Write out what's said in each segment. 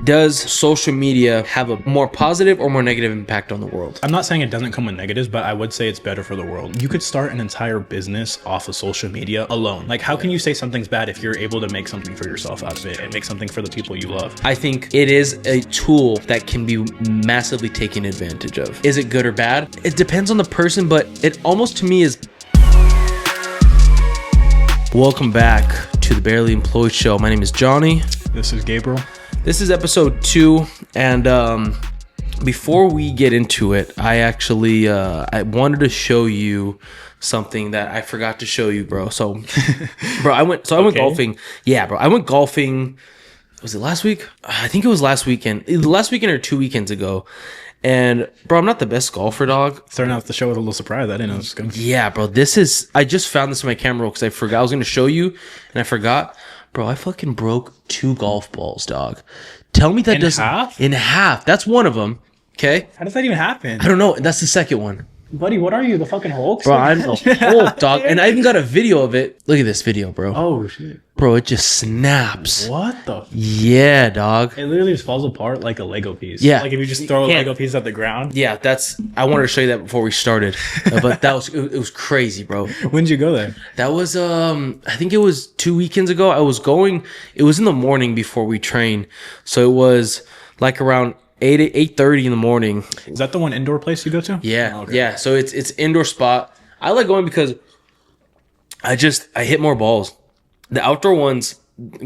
Does social media have a more positive or more negative impact on the world? I'm not saying it doesn't come with negatives, but I would say it's better for the world. You could start an entire business off of social media alone. Like, how can you say something's bad if you're able to make something for yourself out of it and make something for the people you love? I think it is a tool that can be massively taken advantage of. Is it good or bad? It depends on the person, but it almost to me is... Welcome back to the Barely Employed Show. My name is Johnny. This is Gabriel. This is episode 2, and before we get into it, I actually I wanted to show you something that I forgot to show you, bro. So, bro, I went golfing. Yeah, bro, I went golfing. Was it last week? I think it was last weekend. Last weekend or 2 weekends ago. And bro, I'm not the best golfer, dog. Starting out the show with a little surprise. I didn't know this was going to. Yeah, bro, I just found this in my camera roll because I forgot I was going to show you, and I forgot. Bro, I fucking broke 2 golf balls, dog. Tell me that doesn't... half? In half. That's one of them, okay? How does that even happen? I don't know. That's the second one. Buddy, what are you, the fucking Hulk? Bro, I'm the Hulk, dog. And I even got a video of it. Look at this video, bro. Oh, shit. Bro, it just snaps. What the... Yeah, dog. It literally just falls apart like a Lego piece. Yeah. Like if you just throw a Lego piece at the ground. Yeah, I wanted to show you that before we started. But it was crazy, bro. When did you go there? That was, I think it was 2 weekends ago. It was in the morning before we trained. So it was like around 8:30 in the morning. Is that the one indoor place you go to? Yeah. Oh, okay. Yeah. So it's indoor spot. I like going because I hit more balls. The outdoor ones,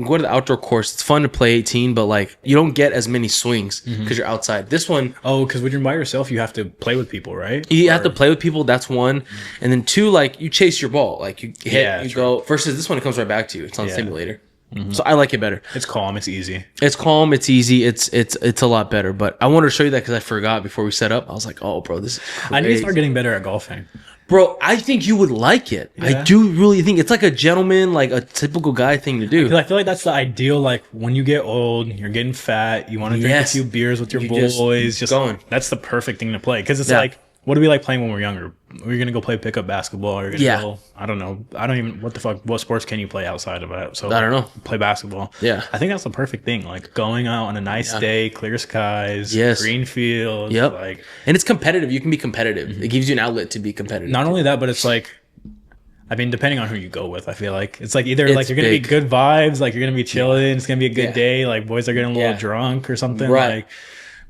go to the outdoor course. It's fun to play 18, but like you don't get as many swings because you're outside. This one, because when you're by yourself, you have to play with people, right? you have to play with people. That's one, and then 2, like you chase your ball, like you hit, Yeah, you true. go. Versus this one, it comes right back to you. It's on the Yeah. simulator, so I like it better. It's calm. It's easy. It's calm. It's easy. It's a lot better. But I wanted to show you that because I forgot before we set up. I was like, oh, bro, this is crazy. I need to start getting better at golfing. Bro, I think you would like it. Yeah. I do really think it's like a gentleman, like a typical guy thing to do. Because I feel like that's the ideal, like when you get old, you're getting fat, you want to drink Yes. a few beers with your You boys. Just going. That's the perfect thing to play. Because it's Yeah. like, what do we like playing when we're younger? We're going to go play pickup basketball. Or you're gonna go, I don't know. I don't even, what sports can you play outside of it? So I don't know. Play basketball. Yeah. I think that's the perfect thing. Like going out on a nice day, clear skies, Yes. green fields. Yep. Like, And it's competitive. You can be competitive. It gives you an outlet to be competitive. not only that, but it's like, I mean, depending on who you go with, I feel like it's like either It's like you're gonna be big. good vibes, like you're gonna be chilling, it's gonna be a good Yeah. day, like boys are getting a little Yeah. drunk or something, Right. like.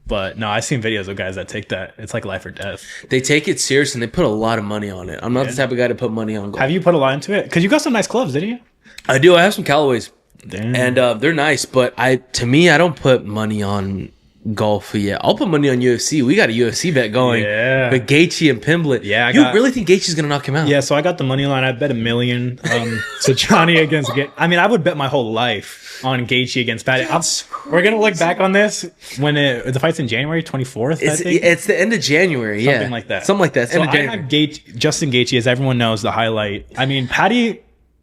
But no, I've seen videos of guys that take that. It's like life or death. They take it serious and they put a lot of money on it. I'm not the type of guy to put money on golf. Have you put a lot into it? Because you got some nice clubs, didn't you? I do. I have some Callaways. Damn. And they're nice, but I don't put money on golf yet. I'll put money on UFC. We got a UFC bet going. Yeah. With Gaethje and Pimblett. Yeah, I You got- really think Gaethje's gonna knock him out? Yeah, so I got the money line. I bet $1 million to Johnny against. I mean, I would bet my whole life on Gaethje against Patty. We're gonna look back on this when the fight's in January 24th. I think. It's the end of January. Yeah, Something like that. Something like that. It's So end of I January. have Justin Gaethje, as everyone knows, the highlight. I mean, Patty.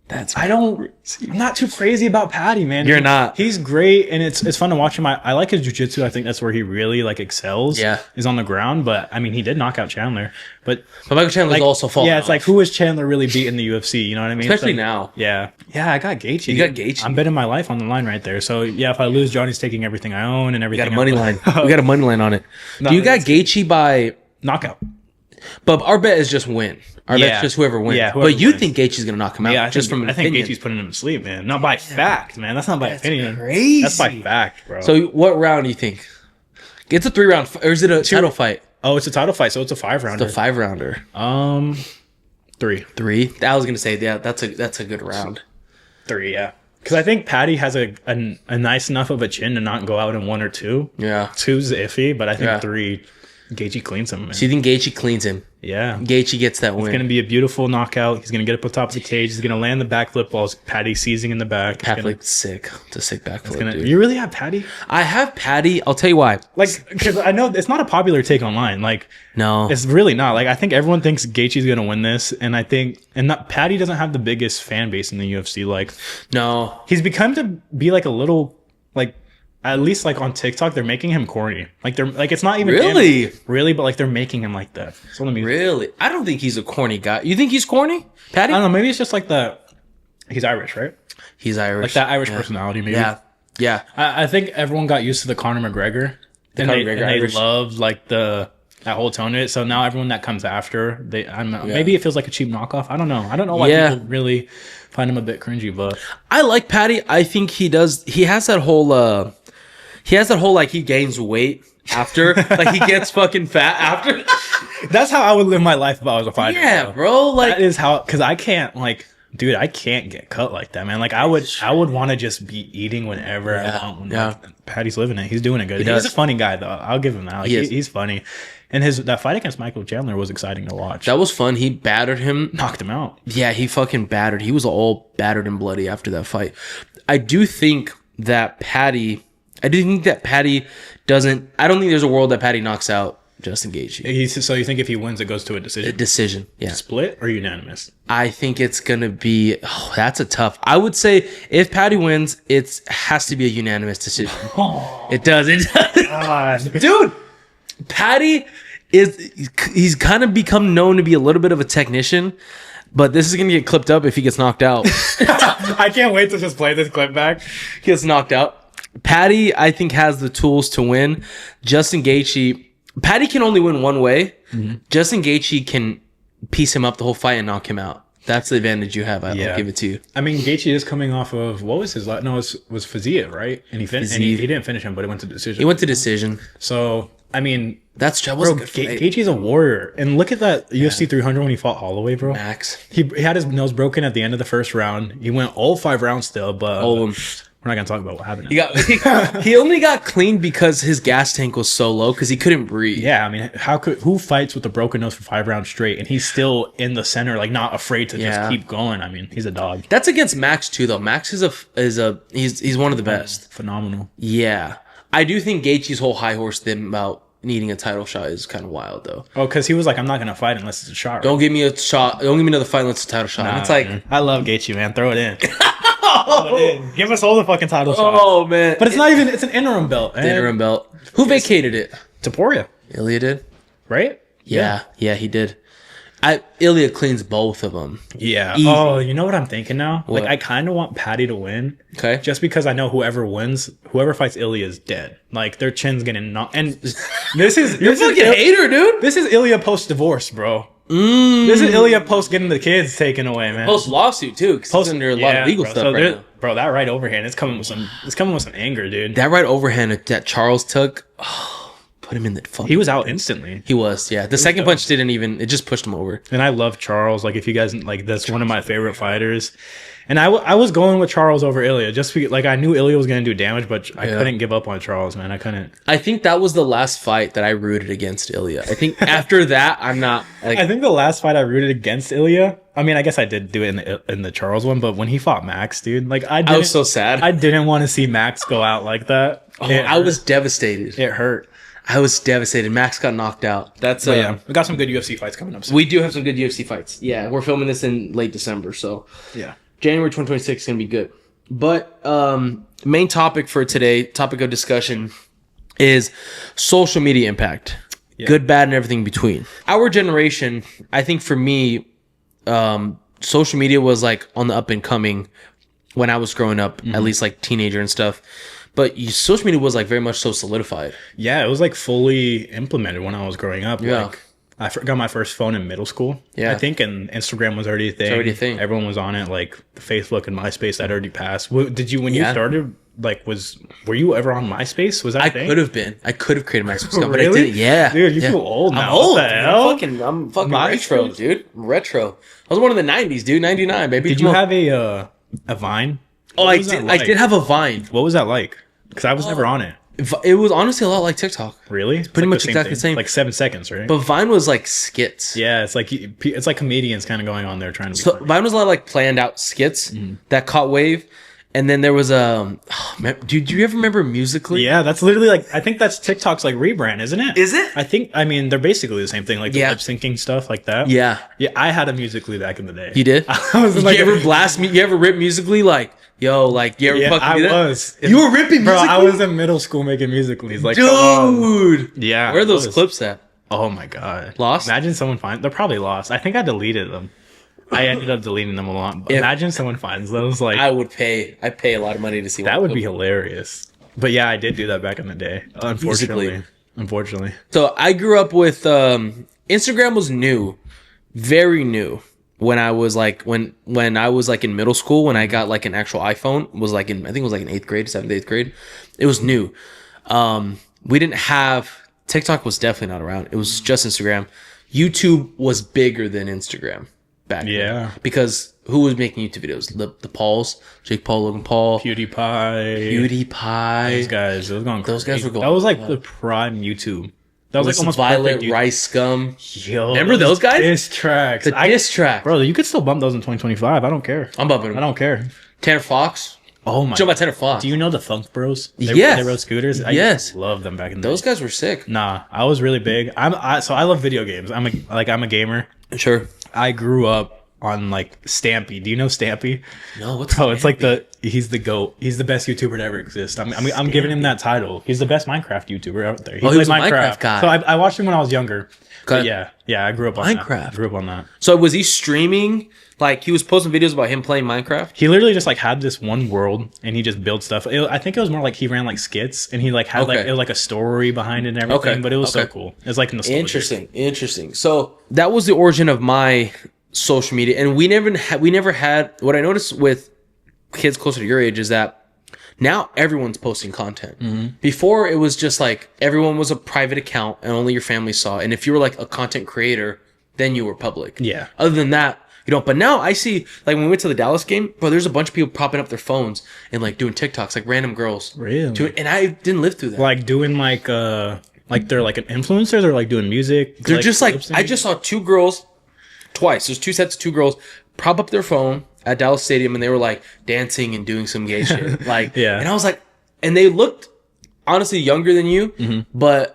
I'm not too crazy about Patty, man. You're not. He's great, and it's fun to watch him. I like his jiu-jitsu. I think that's where he really like excels. Yeah. Is on the ground. But I mean, he did knock out Chandler. But Michael Chandler's like, also falling. yeah, it's like who is Chandler really beat in the UFC? You know what I mean? Especially It's like- now. Yeah, yeah. I got Gaethje. You got Gaethje. I'm betting my life on the line right there. So yeah, if I lose, Johnny's taking everything I own and We everything. got a money I- line. We got a money line on it. No, Do you got that's- Gaethje by? knockout. But our bet is just win. Our Yeah. bet's just whoever wins. Yeah, whoever but you wins. think Gaethje's gonna knock him out? Yeah, I just think, from an I think opinion. Gaethje's putting him to sleep, man. Not by fact, man. That's not by opinion. crazy. That's by fact, bro. So what round do you think? It's a 3-round, or is it a title fight? oh, it's a title fight, so it's a 5-rounder. It's a 5-rounder. 3. 3. I was gonna say, yeah, that's a good round. 3, yeah. Because I think Patty has a nice enough of a chin to not go out in 1 or 2. Yeah. 2's iffy, but I think Yeah. 3, Gaethje cleans him, man. So you think Gaethje cleans him? Yeah. Gaethje gets that It's win. going to be a beautiful knockout. He's going to get up on top of the cage. He's going to land the backflip while Patty seizing in the back. He's Backflip, sick. It's a sick backflip, dude. You really have Patty? I have Patty. I'll tell you why. Like, because I know it's not a popular take online. Like, No. it's really not. Like, I think everyone thinks Gaethje's going to win this. And I think, Patty doesn't have the biggest fan base in the UFC. Like, No. he's become to be like a little, like, at least like on TikTok, they're making him corny. Like they're like it's not even Really? really, but like they're making him like that. So let me. Really? I don't think he's a corny guy. You think he's corny? Patty? I don't know. Maybe it's just like the. He's Irish, right? He's Irish. Like that Irish Yeah. personality, maybe. Yeah. Yeah. I think everyone got used to the Conor McGregor, and Conor they McGregor and they Irish. loved like that whole tone of it. So now everyone that comes after, I don't know. Maybe it feels like a cheap knockoff. I don't know. I don't know why Yeah. people really find him a bit cringy, but I like Patty. I think he does. He has that whole. Like he gains weight after. Like he gets fucking fat after. that's how I would live my life if I was a fighter. Yeah, bro. Like That is how, because I can't dude, I can't get cut like that, man. Like I would want to just be eating whenever I want. Like, Patty's living it. He's doing it good. He's does. a funny guy though. I'll give him that. Like, He is. he's funny. And that fight against Michael Chandler was exciting to watch. that was fun. He battered him. Knocked him out. Yeah, he fucking battered. He was all battered and bloody after that fight. I do think that Patty doesn't. I don't think there's a world that Patty knocks out Justin Gaethje. So you think if he wins, it goes to a decision? Decision. Yeah. Split or unanimous? I think it's gonna be. Oh, that's a tough. I would say if Patty wins, it has to be a unanimous decision. It does. It does. Dude, Patty he's kind of become known to be a little bit of a technician, but this is gonna get clipped up if he gets knocked out. I can't wait to just play this clip back. He gets knocked out. Patty, I think, has the tools to win. Justin Gaethje, Patty can only win one way. Justin Gaethje can piece him up the whole fight and knock him out. That's the advantage you have. I'll give it to you. I mean, Gaethje is coming off of, what was his last? No, it was Fiziev, right? And he finished. And he didn't finish him, but it went to decision. He went to decision. So I mean, That was a bro, good fight. Gaethje's a warrior, and look at that UFC 300 when he fought Holloway, bro. Max. He had his nose broken at the end of the first round. He went all 5 rounds still, but All of them. we're not gonna talk about what happened. He only got cleaned because his gas tank was so low because he couldn't breathe. Yeah, I mean, who fights with a broken nose for 5 rounds straight, and he's still in the center, like not afraid to just keep going? I mean, he's a dog. That's against Max too, though. Max is he's one of the best. Phenomenal. Yeah, I do think Gaethje's whole high horse thing about needing a title shot is kind of wild, though. Oh, because he was like, I'm not gonna fight unless it's a shot. Right? Don't give me a shot. Don't give me another fight unless it's a title shot. And it's like, man. I love Gaethje, man. Throw it in. Throw it in. Give us all the fucking title shots. oh man, But it's not even. It's an interim belt. the interim belt. Who vacated it? Taporia, Ilya did. right? Yeah, he did. Ilya cleans both of them. Yeah. Easy. Oh, you know what I'm thinking now? What? Like, I kind of want Patty to win. Okay. Just because I know whoever wins, whoever fights Ilya is dead. Like, their chin's getting knocked. And this is You're a fucking hater, dude. This is Ilya post divorce, bro. This is Ilya post getting the kids taken away, man. Post lawsuit too, because he's under a lot of legal bro. stuff So right now. bro, that right overhand, it's coming with some anger, dude. That right overhand that Charles took, put him in the fucking. He was out instantly. He was, yeah. The second punch didn't even. It just pushed him over. And I love Charles. Like, if you guys like, that's one of my favorite fighters. And I was going with Charles over Ilya just because, like, I knew Ilya was gonna do damage, but I couldn't give up on Charles, man. I couldn't. I think that was the last fight that I rooted against Ilya. I think after that, I'm not. Like, I think the last fight I rooted against Ilya. I mean, I guess I did do it in the Charles one, but when he fought Max, dude, like I was so sad. I didn't want to see Max go out like that. I was devastated. It hurt. I was devastated. Max got knocked out. That's But yeah, we got some good UFC fights coming up soon. We do have some good UFC fights. Yeah, we're filming this in late December, so Yeah. January 2026 is gonna be good. But main topic for today, topic of discussion, is social media impact. Yeah. Good, bad, and everything in between. Our generation, I think for me, social media was like on the up and coming when I was growing up, at least like teenager and stuff. But social media was like very much so solidified. Yeah, it was like fully implemented when I was growing up. Yeah. Like, I got my first phone in middle school. Yeah. I think, and Instagram was already a thing. already a thing. Everyone was on it. Like Facebook and MySpace that already passed. Did you, when you Yeah. started, like, were you ever on MySpace? Was that a I thing? could have been. I could have created my account, but I Really? didn't. Yeah, Dude, you yeah. feel old I'm now. old. What the hell? I'm fucking MySpace? retro, dude. I'm retro. I was born in the '90s, dude. '99, baby. Did Come you on. have a Vine? Oh, What I was that did. like? I did have a Vine. What was that like? Because I was never on it. It was honestly a lot like TikTok, Really? It's pretty like much exactly the same. Like 7 seconds, right? but Vine was like skits. Yeah, it's like comedians kind of going on there trying to be So funny. Vine was a lot of like planned out skits that caught wave, and then there was dude, do you ever remember Musically? Yeah, that's literally like, I think that's TikTok's like rebrand, isn't it? Is it? I mean, they're basically the same thing, like the Yeah. lip syncing stuff like that. Yeah. Yeah, I had a Musically back in the day. You did? I was Did like, you ever blast me? You ever rip Musically? Like, yo, like, you ever yeah, fucking I do that? was. You were ripping Bro, Musically? I was in middle school making Musicallys. Like, come on. Dude. Yeah. Where are I those was. clips at? Oh my God. Lost? Imagine someone find, they're probably lost. I think I deleted them. I ended up deleting them a lot. But If- imagine someone finds those. Like I'd pay a lot of money to see that one. would be hilarious. But yeah, I did do that back in the day. Unfortunately. So I grew up with Instagram was new, very new. When I was like when I was like in middle school, when I got like an actual iPhone, was like in I think it was like in 8th grade, 7th, 8th grade. It was new. We didn't have TikTok was definitely not around. It was just Instagram. YouTube was bigger than Instagram back then. Yeah. Because who was making YouTube videos? The Pauls, Jake Paul, Logan Paul, PewDiePie. Those guys, Those guys were going. That was like the prime YouTube. That was like almost Violet perfect YouTube. Rice Scum. Yo, Remember those guys? Diss tracks. The diss track. Bro, you could still bump those in 2025. I don't care. I'm bumping I them. don't care. Tanner Fox. Oh my. Joe about Tanner Fox. Do you know the Funk Bros? Yes. They rode scooters. I Yes. love them back in the Those day. guys were sick. Nah, I was really big. So I love video games. I'm a gamer. Sure. I grew up on like Stampy. Do you know Stampy? No, what's Oh, it's like he's the GOAT. He's the best YouTuber to ever exist. I'm giving him that title. He's the best Minecraft YouTuber out there. He was a Minecraft guy. So I watched him when I was younger. But Okay. yeah, I grew up on Minecraft. That. Grew up on that. So was he streaming? Like he was posting videos about him playing Minecraft? He literally just like had this one world and he just built stuff. I think it was more like he ran like skits and he like had like Okay. it was like a story behind it and everything. Okay. But it was so Okay. cool. It's like nostalgic. Interesting. So that was the origin of my social media, and we never had. What I noticed with kids closer to your age is that now everyone's posting content. Mm-hmm. Before it was just like everyone was a private account and only your family saw, and if you were like a content creator, then you were public. Yeah. Other than that, you don't. But now I see, like when we went to the Dallas game, bro, there's a bunch of people propping up their phones and like doing TikToks, like random girls. Really? And I didn't live through that. Like doing like they're like influencers or like doing music. They're just like, lip sync? I just saw two girls twice. There's two sets of two girls prop up their phone at Dallas Stadium and they were like dancing and doing some gay shit. Like, Yeah. And I was like, and they looked honestly younger than you, Mm-hmm. but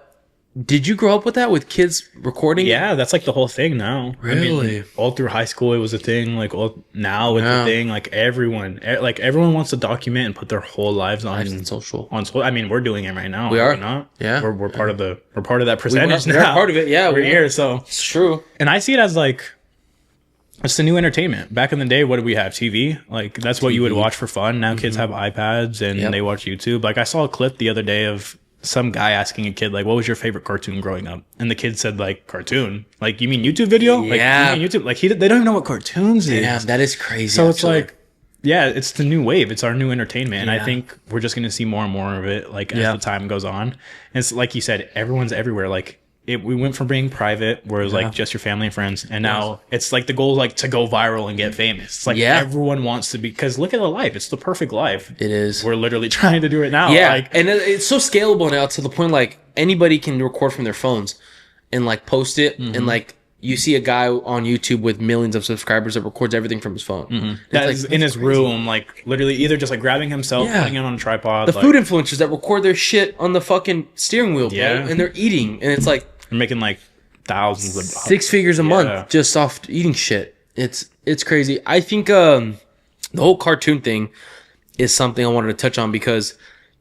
did you grow up with that with kids recording? Yeah, that's like the whole thing now. Really? I mean, all through high school, it was a thing. Like now it's Yeah. a thing. Like everyone wants to document and put their whole lives on And social. on. I mean, we're doing it right now. We are are. we not? Yeah. we're part of that percentage We're now. part of it. Yeah, we're we are. here. So, It's true. and I see it as like. It's the new entertainment. Back in the day, what did we have? TV? Like, that's what you would watch for fun. Now kids have iPads and Yep. they watch YouTube. Like, I saw a clip the other day of some guy asking a kid, like, what was your favorite cartoon growing up? And the kid said, like, cartoon? Like, you mean YouTube video? Yeah. Like, you mean YouTube? Like, they don't even know what cartoons is. Yeah, that is crazy. So it's actually. like, yeah, it's the new wave. It's our new entertainment. And I Yeah. think we're just going to see more and more of it, like, as Yeah. the time goes on. And it's like you said, everyone's everywhere. Like, we went from being private, where it was like just your family and friends, and now it's like the goal is like to go viral and get famous. It's like Yeah. everyone wants to be, because look at the life. It's the perfect life. it is. We're literally trying to do it now. Yeah, Like, and it's so scalable now to the point like anybody can record from their phones and like post it, Mm-hmm. and like you see a guy on YouTube with millions of subscribers that records everything from his phone. that It's like, is in his room, like literally either just like grabbing himself, Yeah. putting it on a tripod. the like, food influencers that record their shit on the fucking steering wheel, bro, Yeah. and they're eating, and it's like they're making like thousands of 6 figures a Yeah. month just off eating shit. It's crazy. I think the whole cartoon thing is something I wanted to touch on because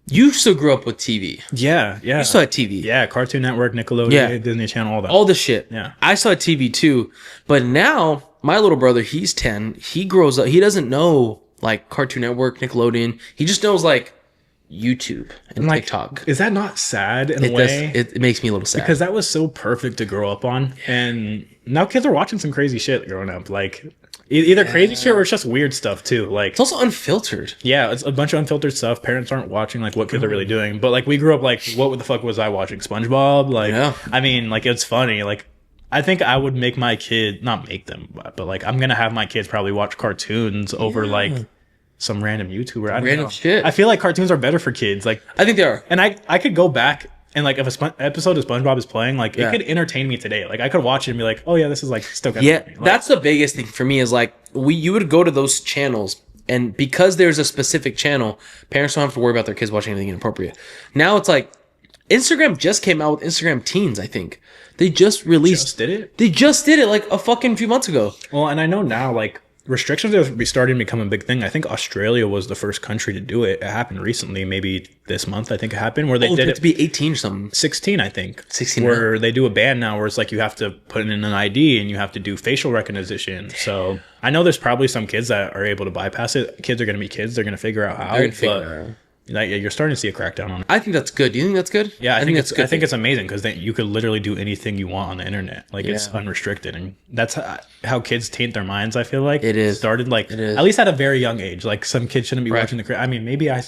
you still grew up with TV. Yeah. You still had TV. Yeah, Cartoon Network, Nickelodeon, Yeah. Disney Channel, all that. All the shit. Yeah. I saw TV too, but now my little brother, he's 10. He grows up. He doesn't know like Cartoon Network, Nickelodeon. He just knows like YouTube and like, TikTok. is that not sad in It a does. way? It makes me a little sad. Because that was so perfect to grow up on. And now kids are watching some crazy shit growing up. Like, either crazy shit or it's just weird stuff, too. Like, it's also unfiltered. yeah, it's a bunch of unfiltered stuff. Parents aren't watching, like, what kids are really doing. But, like, we grew up, like, what the fuck was I watching? SpongeBob? Like, Yeah. I mean, like, it's funny. Like, I think I would make my kid, not make them, but like, I'm going to have my kids probably watch cartoons over, like, some random YouTuber. I don't Random know. shit. I feel like cartoons are better for kids. Like, I think they are. and I could go back and like if a episode of SpongeBob is playing, like Yeah. it could entertain me today. Like I could watch it and be like, oh yeah, this is like still good. Yeah, Like, that's the biggest thing for me is like you would go to those channels, and because there's a specific channel, parents don't have to worry about their kids watching anything inappropriate. Now it's like Instagram just came out with Instagram Teens. I think they just released. just did it. They just did it like a fucking few months ago. Well, and I know now like restrictions are starting to become a big thing. I think Australia was the first country to do it. It happened recently, maybe this month. I think it happened where they did it to be 18 or something. 16, I think. 16, where they do a ban now where it's like you have to put in an ID and you have to do facial recognition. So I know there's probably some kids that are able to bypass it. Kids are going to be kids. They're going to figure out how. You're starting to see a crackdown on it. I think that's good. Do you think that's good? Yeah, I think that's good. I think it's amazing because then you could literally do anything you want on the internet. Like it's unrestricted, and that's how kids taint their minds. I feel like it started like at least at a very young age. Like some kids shouldn't be watching the. I mean, maybe I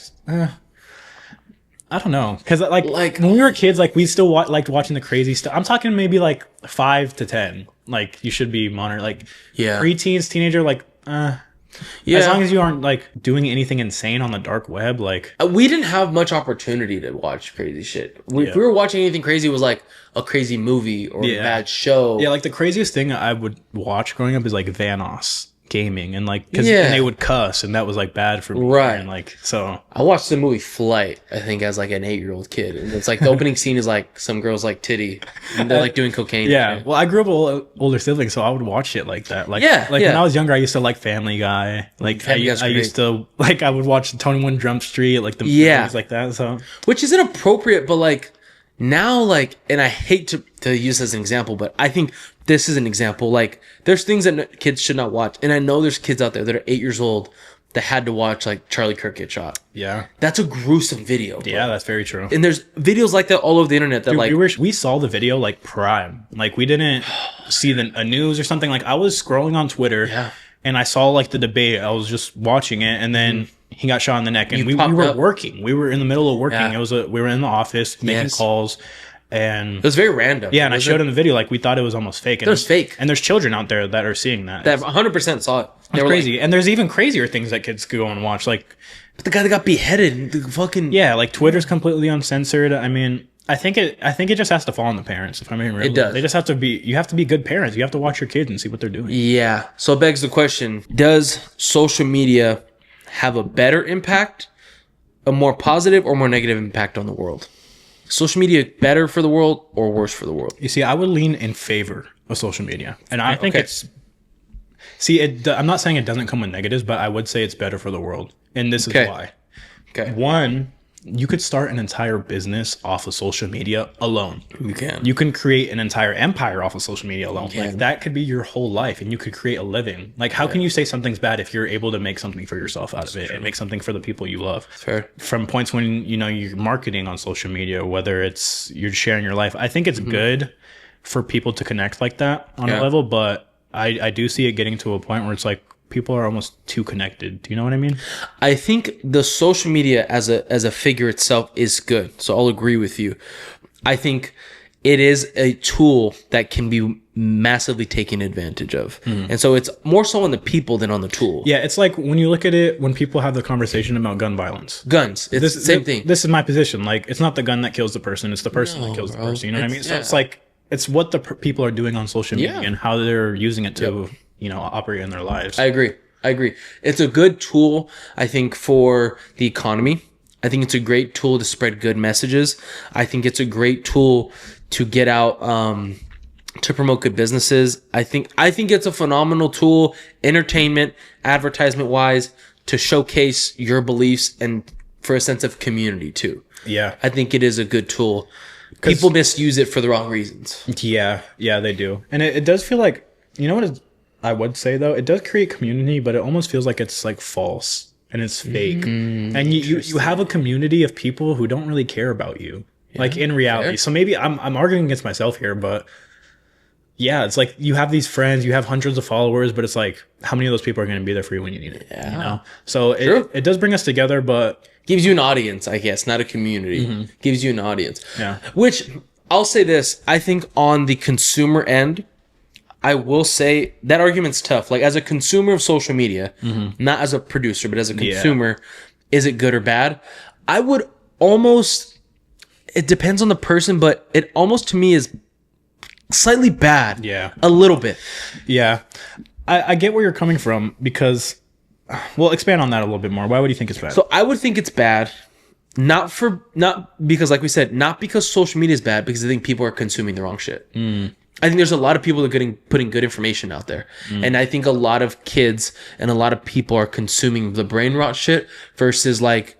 don't know, because like when we were kids, like we still liked watching the crazy stuff. I'm talking maybe like 5 to 10. Like you should be monitored. Like preteens, teenager, like. As long as you aren't like doing anything insane on the dark web, like we didn't have much opportunity to watch crazy shit. If we were watching anything crazy, it was like a crazy movie or a bad show. Yeah, like the craziest thing I would watch growing up is like Vanoss gaming and like and they would cuss and that was like bad for me. Right. And like so I watched the movie Flight, I think, as like an 8-year-old kid. And it's like the opening scene is like some girl's like titty and they're like doing cocaine. Yeah. Well, I grew up with older siblings, so I would watch shit like that. Like when I was younger, I used to like Family Guy. Like I used to like I would watch 21 Jump Street, like the movies like that. So which is inappropriate, but like now, like, and I hate to use this as an example, but I think this is an example. Like, there's things that kids should not watch, and I know there's kids out there that are 8 years old that had to watch like Charlie Kirk get shot. Yeah, that's a gruesome video. Bro. Yeah, that's very true. And there's videos like that all over the internet that we saw the video like prime. Like we didn't see a news or something. Like I was scrolling on Twitter, and I saw like the debate. I was just watching it, and then. He got shot in the neck, and we were working. We were in the middle of working. Yeah. We were in the office making calls, and it was very random. Yeah, and I showed him the video. Like we thought it was almost fake. And it was fake. And there's children out there that are seeing that. That 100% saw it. It's crazy. And there's even crazier things that kids could go and watch. Like the guy that got beheaded. The fucking like Twitter's completely uncensored. I mean. I think it just has to fall on the parents. If I'm being real, it does. They just have to be. You have to be good parents. You have to watch your kids and see what they're doing. Yeah. So it begs the question: does social media have a better impact, a more positive or more negative impact on the world? Social media better for the world or worse for the world? You see, I would lean in favor of social media, and I think it's. See, I'm not saying it doesn't come with negatives, but I would say it's better for the world, and this is why. Okay. One. You could start an entire business off of social media alone. You can. You can create an entire empire off of social media alone. Like that could be your whole life, and you could create a living. Like how can you say something's bad if you're able to make something for yourself out of it and make something for the people you love? Fair. From points when you're marketing on social media, whether it's you're sharing your life, I think it's good for people to connect like that on a level. But I do see it getting to a point where it's like. People are almost too connected. Do you know what I mean? I think the social media as a figure itself is good. So I'll agree with you. I think it is a tool that can be massively taken advantage of. And so it's more so on the people than on the tool. Yeah, it's like when you look at it, when people have the conversation about gun violence. Guns. It's the same thing. This is my position. Like, it's not the gun that kills the person. It's the person that kills the person. You know what I mean? So it's like, it's what the people are doing on social media and how they're using it to... operate in their lives. I agree. It's a good tool, I think, for the economy. I think it's a great tool to spread good messages. I think it's a great tool to get out, to promote good businesses. I think it's a phenomenal tool, entertainment, advertisement wise, to showcase your beliefs and for a sense of community too. Yeah. I think it is a good tool. People misuse it for the wrong reasons. Yeah, they do. And it does feel like, you know what I would say though, it does create community, but it almost feels like it's like false and it's fake. And you have a community of people who don't really care about you, like in reality. Fair. So maybe I'm arguing against myself here, but yeah, it's like you have these friends, you have hundreds of followers, but it's like how many of those people are going to be there for you when you need it? Yeah. You know? So it does bring us together, but gives you an audience, I guess, not a community. Gives you an audience. Yeah. Which I'll say this, I think on the consumer end. I will say that argument's tough. Like as a consumer of social media, not as a producer, but as a consumer, is it good or bad? I would almost, it depends on the person, but it almost to me is slightly bad. Yeah. A little bit. Yeah. I get where you're coming from because, well, expand on that a little bit more. Why would you think it's bad? So I would think it's bad. Not because, like we said, not because social media is bad, because I think people are consuming the wrong shit. I think there's a lot of people that are putting good information out there. And I think a lot of kids and a lot of people are consuming the brain rot shit versus like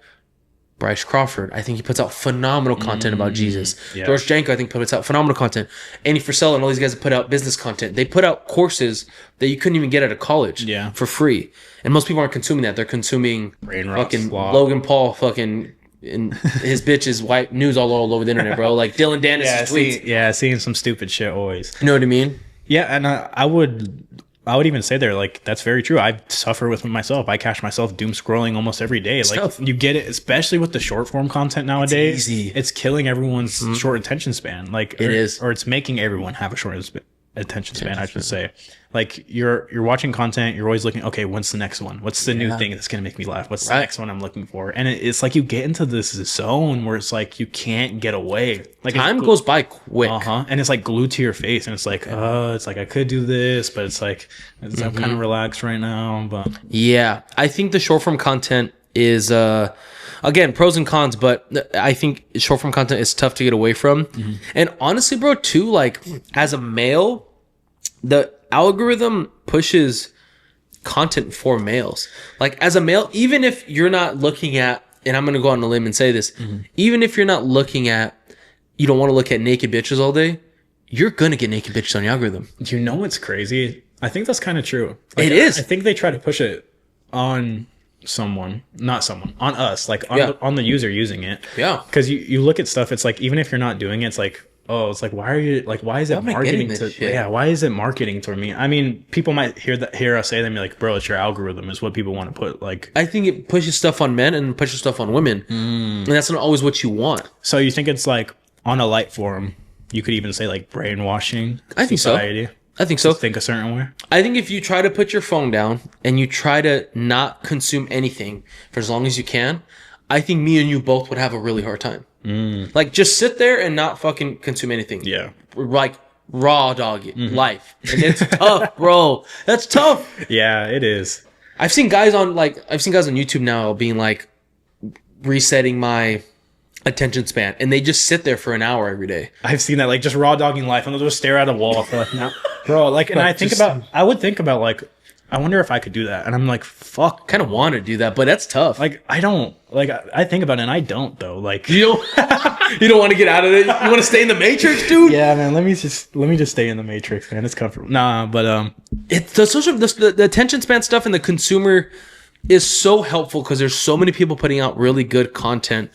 Bryce Crawford. I think he puts out phenomenal content about Jesus. Yeah. George Janko, I think, puts out phenomenal content. Andy Frisella and all these guys that put out business content. They put out courses that you couldn't even get at a college for free. And most people aren't consuming that. They're consuming Brain rot fucking slop. Logan Paul fucking and his bitch is white news all over the internet, bro. Like Dylan Dennis' tweets. Seeing some stupid shit always. You know what I mean? Yeah, and I would even say there, like, that's very true. I suffer with myself. I catch myself doom scrolling almost every day. Like, tough. you get it, especially with the short form content nowadays. It's easy. It's killing everyone's short attention span. Like, It is. or it's making everyone have a short attention span. I should say. Like, you're watching content. You're always looking. Okay, what's the next one? What's the new thing that's gonna make me laugh? What's the next one I'm looking for? And it's like you get into this zone where it's like you can't get away. Like Time goes by quick. and it's like glued to your face, and it's like, it's like I could do this, but it's like I'm kind of relaxed right now. But Yeah, I think the short form content is again pros and cons, but I think short form content is tough to get away from. And honestly, bro, too, like as a male, the algorithm pushes content for males. Like as a male, even if you're not looking at, and I'm gonna go on a limb and say this, even if you're not looking at, you don't want to look at naked bitches all day, you're gonna get naked bitches on your algorithm. you know what's crazy? I think that's kind of true. Like, It is. I think they try to push it on on us, like on the user using it. Yeah. Because you look at stuff, it's like even if you're not doing it, it's like, oh, it's like, why is it am I marketing getting this to shit? yeah, why is it marketing toward me? I mean, people might hear us say that and be like, bro, it's your algorithm is what people want to put. Like, I think it pushes stuff on men and pushes stuff on women, and that's not always what you want. so you think it's like on a light form, you could even say like brainwashing I think so. society. I think so. Think a certain way. I think if you try to put your phone down and you try to not consume anything for as long as you can, I think me and you both would have a really hard time. Like just sit there and not fucking consume anything. Yeah. Like raw dog it, life. And it's tough, bro. That's tough. Yeah, it is. I've seen guys on YouTube now being like resetting my attention span, and they just sit there for an hour every day. I've seen that, like just raw dogging life, and they'll just stare at a wall for like, no, bro. Like, and I would think about like, I wonder if I could do that, and I'm like, fuck. Kind of want to do that, but that's tough. Like, I don't like. I think about it, and I don't though. Like, you don't want to get out of it. You want to stay in the matrix, dude. yeah, man. Let me just stay in the matrix, man. It's comfortable. Nah, but It's the attention span stuff and the consumer is so helpful because there's so many people putting out really good content,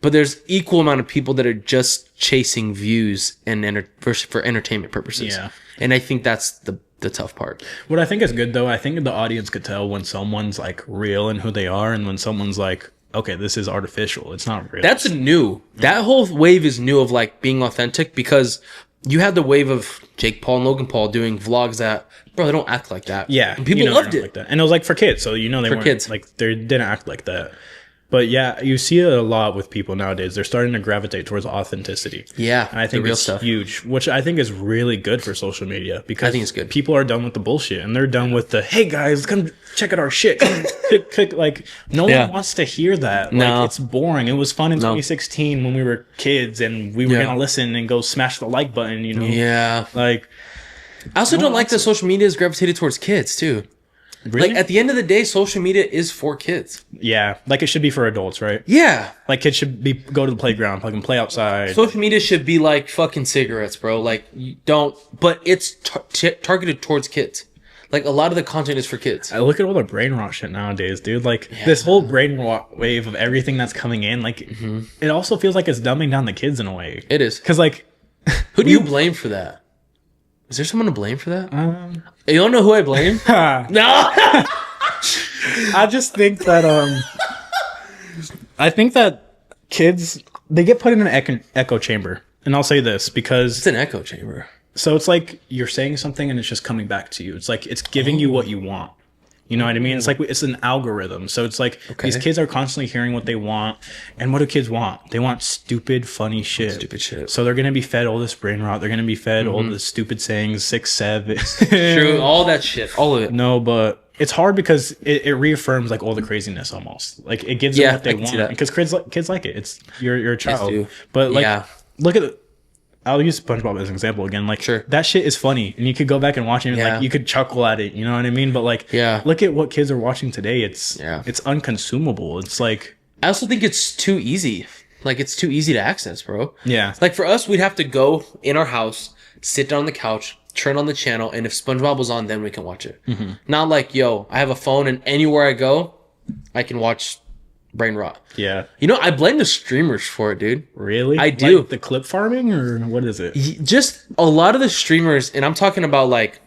but there's equal amount of people that are just chasing views and for entertainment purposes. Yeah. And I think that's the tough part. what I think is good though, I think the audience could tell when someone's like real and who they are, and when someone's like, okay, this is artificial. It's not real. That's new. That whole wave is new of like being authentic because you had the wave of Jake Paul and Logan Paul doing vlogs that, bro, they don't act like that. Yeah, And people you know loved they're it. not like that, and it was like for kids, so you know they weren't kids. like they didn't act like that. But yeah, you see it a lot with people nowadays. They're starting to gravitate towards authenticity. Yeah, and I think the real it's stuff. huge, which I think is really good for social media because I think it's good. People are done with the bullshit, and they're done with the hey guys, come check out our shit. Come click. Like no Yeah. one wants to hear that. No. Like it's boring. It was fun in 2016 when we were kids and we were Yeah. gonna listen and go smash the like button. You know, Yeah. like I also don't like that social media is gravitated towards kids too. really, Like at the end of the day, social media is for kids. yeah, like it should be for adults, right? Yeah. Like kids should be go to the playground, fucking play outside. Social media should be like fucking cigarettes, bro. Like you don't, but it's targeted towards kids. Like a lot of the content is for kids. I look at all the brain rot shit nowadays, dude. Like this whole brain rot wave of everything that's coming in, like it also feels like it's dumbing down the kids in a way. It is. Because like, Who do you blame for that? Is there someone to blame for that? Um, You don't know who I blame? No. I just think that I think that kids they get put in an echo chamber, and I'll say this because It's an echo chamber. so it's like you're saying something and it's just coming back to you. It's like it's giving you what you want. You know what I mean? It's like it's an algorithm. So it's like these kids are constantly hearing what they want. And what do kids want? They want stupid, funny shit. Stupid shit. So they're going to be fed all this brain rot. They're going to be fed all the stupid sayings, 6, 7. True. All that shit. All of it. No, but it's hard because it reaffirms like all the craziness almost. Like it gives them Yeah, what they I can see want. that. Because kids like it. It's you're a child. do. But like Yeah. look at I'll use SpongeBob as an example again. Like, Sure. that shit is funny, and you could go back and watch it, and Yeah. like you could chuckle at it. You know what I mean? But like, Yeah. look at what kids are watching today. It's Yeah. it's unconsumable. It's like, I also think it's too easy. Like, it's too easy to access, bro. yeah, Like, for us, we'd have to go in our house, sit down on the couch, turn on the channel, and if SpongeBob was on, then we can watch it. Not like, yo, I have a phone, and anywhere I go, I can watch Brain Rot. yeah. You know, I blame the streamers for it, dude. Really? I do. Like the clip farming, or what is it? Just a lot of the streamers, and I'm talking about, like,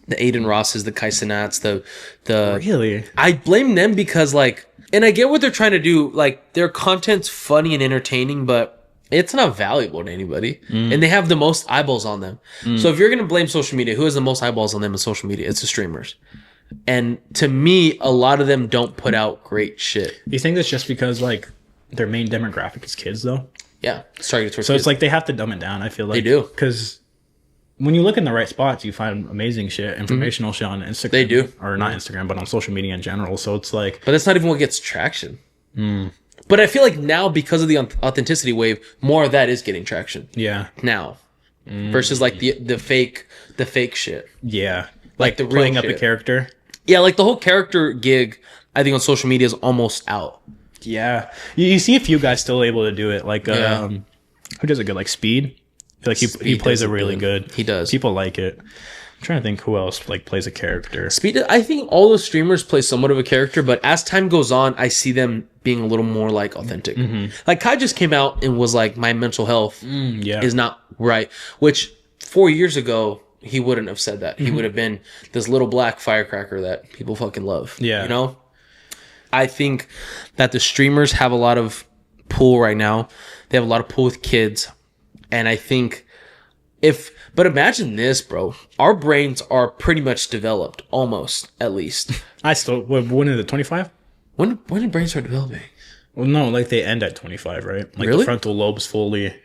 the Aiden Rosses, the Kai Cenats, the Really? I blame them because, like, and I get what they're trying to do. Like, their content's funny and entertaining, but it's not valuable to anybody. And they have the most eyeballs on them. So if you're going to blame social media, who has the most eyeballs on them in social media? It's the streamers. And to me, a lot of them don't put out great shit. Do you think that's just because like their main demographic is kids though? Yeah. It's targeted towards So kids. it's like they have to dumb it down. I feel like They do. because when you look in the right spots, you find amazing shit, informational shit on Instagram. They do. Or not Instagram, but on social media in general. So it's like, But that's not even what gets traction. But I feel like now, because of the authenticity wave, more of that is getting traction yeah, now. Versus like the fake shit. yeah, Like the real playing up a shit. character. Yeah, like the whole character gig, I think on social media is almost out. Yeah, you see a few guys still able to do it. Like, Yeah. who does it good? Like Speed. I feel like he Speed plays does it it really good. good. He does. People like it. I'm trying to think who else like plays a character. Speed, I think all the streamers play somewhat of a character, but as time goes on, I see them being a little more like authentic. Like Kai just came out and was like, my mental health Yeah, is not right, which 4 years ago, he wouldn't have said that. He would have been this little black firecracker that people fucking love. Yeah. You know? I think that the streamers have a lot of pull right now. They have a lot of pull with kids. And I think but imagine this, bro. Our brains are pretty much developed, almost, at least. I still when is it 25? When did brains start developing? Well, no, like they end at 25, right? Like Really? the frontal lobes fully.